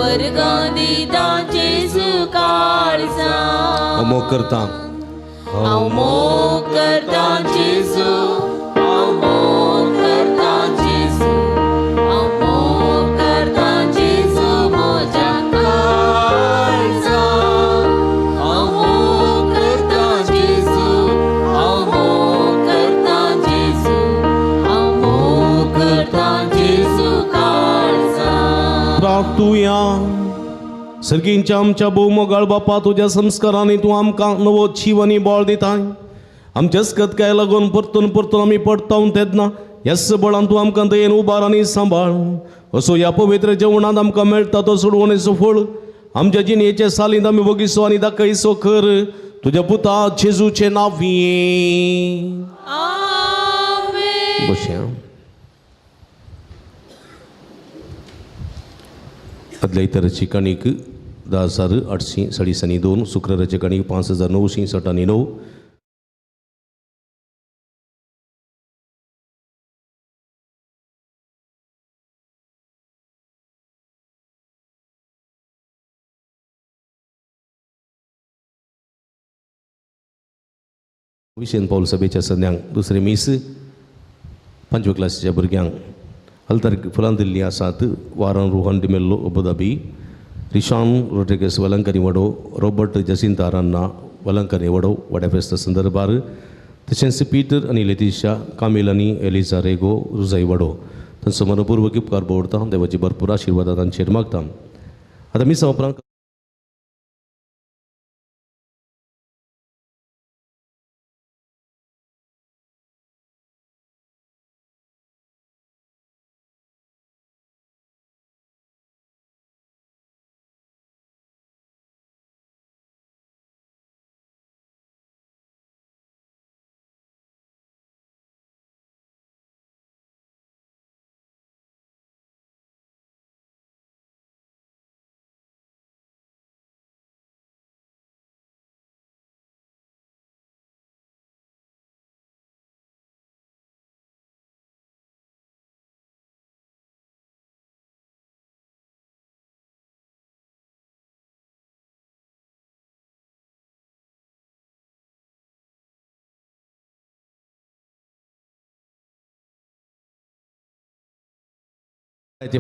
Speaker 1: वर्गां दिता जेजू काळजान
Speaker 2: मोग करता
Speaker 1: मोग करता जेजू मोग करता जेजू मोग करता जेजू म्हज्या काळजान मोग करता जेजू मोग करता जेजू मोग करता जेजू काळजान
Speaker 2: प्रार्थुया सर्गींच्या आमच्या भोवमोगाळ बापा तुज्या संस्कारांनी तूं आमकां नवो जीव आनी बळ दिताय आमच्या स्कतकाय लागून परतून परतून आमी पडतां तेन्ना ह्याच बळान तूं आमकां दयेन उबार आनी सांबाळ असो ह्या पवित्र जेवणांत आमकां मेळटा तो सोडवणेचो फळ आमच्या जिणेचे सालींत आमी वगिसो आनी दाखयसो कर तुज्या पुता जेजूचे नांवीं
Speaker 1: आमेन
Speaker 2: बसया आदल्या इतराची कणीक 10,842 शुक्राराची कणीक 5,997 विशेन पाऊल सभेच्या सद्यांक दुसरे मीस 5वे क्लासीच्या भुरग्यांक हलतर फुलां दिल्लीं आसात वारान रोहन डिमेल्लो अबुधाबी रिशान रोड्रिगेस वलंकनी वडो रॉबर्ट जसिंता रान्ना वलंकनी वडो वड्या फेस्त संदर्भार तशेंच पीटर आनी लेतिशा कामिल आनी एलिझा रेगो रुजाई वडो तांचो मनपूर्वक उपकार भोवता देवाची भरपूर आशिर्वाद तांचेर मागता आतां मिसा उपरांत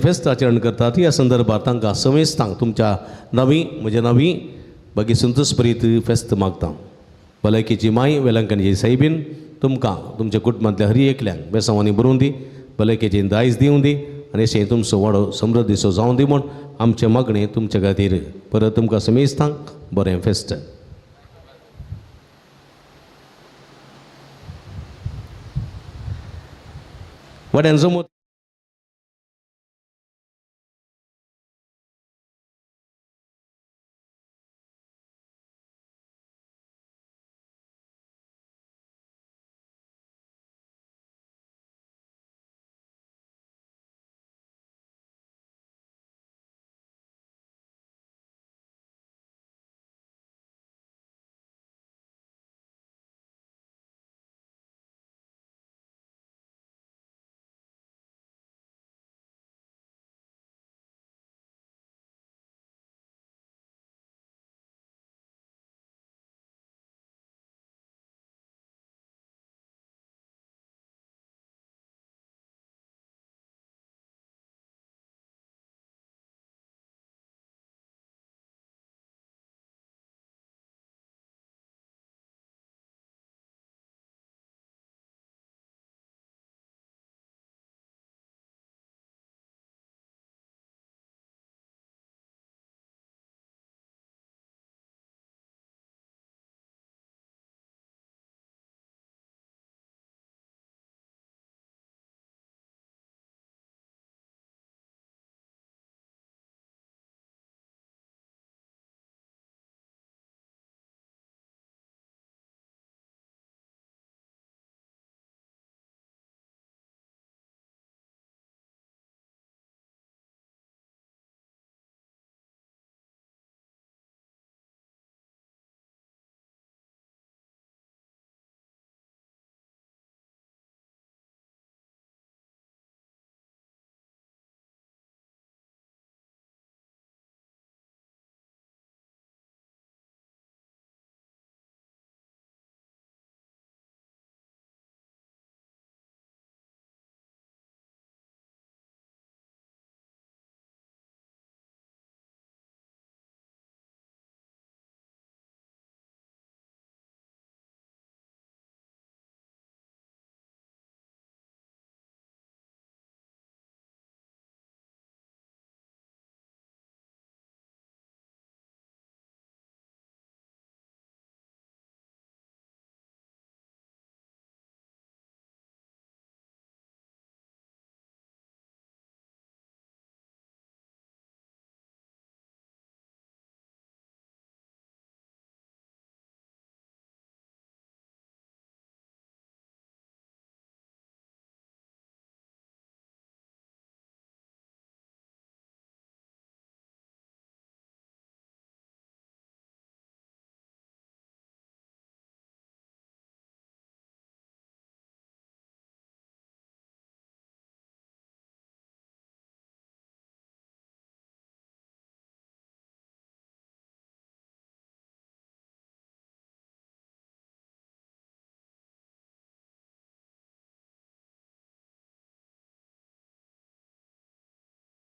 Speaker 2: फेस्त आचरण करतात ह्या संदर्भात तांकां समेस्तांक तुमच्या नवी म्हज्या नवी बागी संतोषप्रीत फेस्त मागता भलायकेची माय वेलंकणीची सायबीन तुमकां तुमच्या कुटुंबांतल्या हरी एकल्यांक बेसांवांनी बरोवन दी भलायकेचें दायज दिवं दी आनी अशें तुमचो व्हडो समृद्धीचो जावं दी म्हूण आमचें मागणें तुमच्या खातीर परत तुमकां समेस्तांक बरें फेस्त वड्यांचो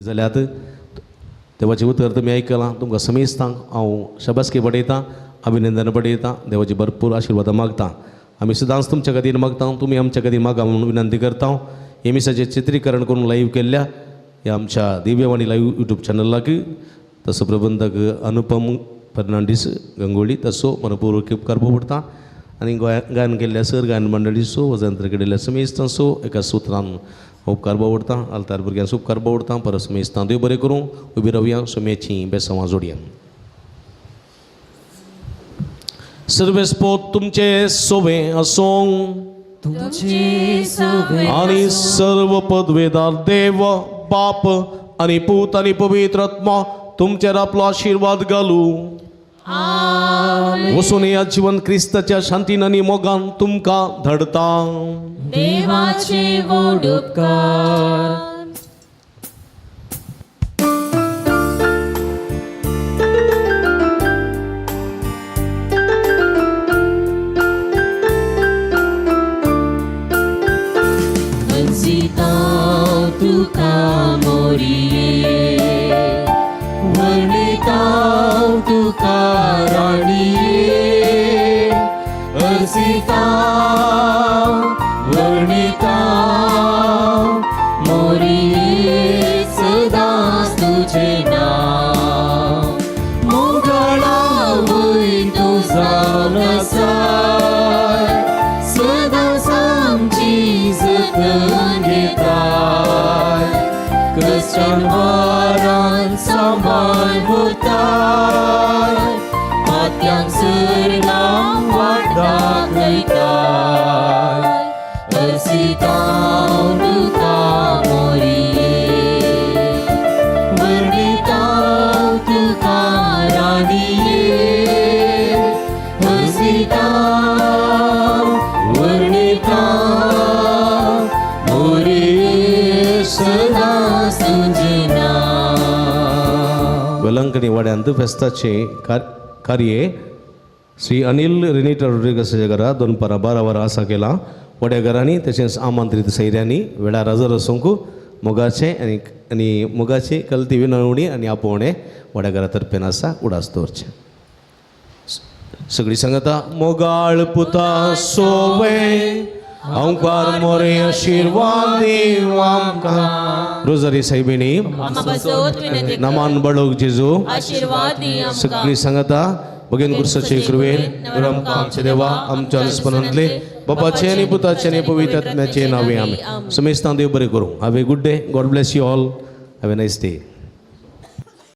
Speaker 2: जाल्यार देवाचें उतर तुमी आयकलां तुमकां समेस्तांक हांव शबासकी पडयतां अभिनंदन पडयतां देवाची भरपूर आशिर्वाद मागतां आमी सदांच तुमच्या खातीर मागता तुमी आमच्या खातीर मागा म्हणून विनंती करता हे मिसाचें चित्रीकरण करून लाईव्ह केल्ल्या ह्या आमच्या दिव्यवाणी लाईव्ह यूट्यूब चॅनलाक तसो प्रबंधक अनुपम फर्नांडीस गंगोळी तसो मनपूर्वक उपकार पडटा आनी गायन केल्ल्या सर गायन मंडळीचो वजंत्र केलेल्या समेस्तांचो एका सुत्रान उपकार बावडटा आलतार भुरग्यांचो उपकार बावडटा परत समेस्तां देव बरें करूं उबी रावया सोम्याचीं बेसांवां जोडया सर्वेस्पोत तुमचे सोबे असों आणि सर्व पदवेदार देव बाप आणि पूत आणि पवित्र आत्मा तुमचेर आपलो आशीर्वाद घालू वसून या जीवन क्रिस्ताच्या शांतीन आणि मोगान तुमकां धडता
Speaker 1: देवाचे व्हड उपकार तुका मोरिये वर्णितांव तुका राणिये अर्सितांव वर्णितांव मोरिये सदांच तुझें नांव मोगाळा वयतो जावन आसा सदांच आमची जतन घेताय कश्टान वारान सांबाळ भोवताय माथ्यांक सरलांक वाट दाखयताय अर्सितांव तुका मोरिये वर्णितांव तुका राणिये अर्सितांव वर्णितांव मोरिये सदांच तुझें नांव
Speaker 2: वेलंकणी वाड्यांत फेस्ताचे कार्य श्री अनिल रेनिटा रोड्रिगसाच्या घरा 2:12 वरां आसा केला वड्या घरांनी तशेंच आमंत्रीत सैऱ्यांनी वेळार हजर आसूंक मोगाचे आनी मोगाची कल्ती विनवणी आनी आपोवणें वड्या घरा तर्फेन आसा उडास दवरचें सगळीं सांगता मोगाळ पुता सोवे ओंकार मोरे आशीर्वाद देव आमकां रोजरी सायबिणी नमान बळोक जेजू
Speaker 1: आशीर्वाद दी आमकां
Speaker 2: सगळीं सांगता भगीन कुर्साचे कृपेन आमकां आमचे देवा आमच्या अनुस्मरणांतले बापाचे आनी पुताचे आनी पवित्र आत्म्याचे नावे आमी समेस्तां देव बरें करूं have a good day God bless you all have a nice day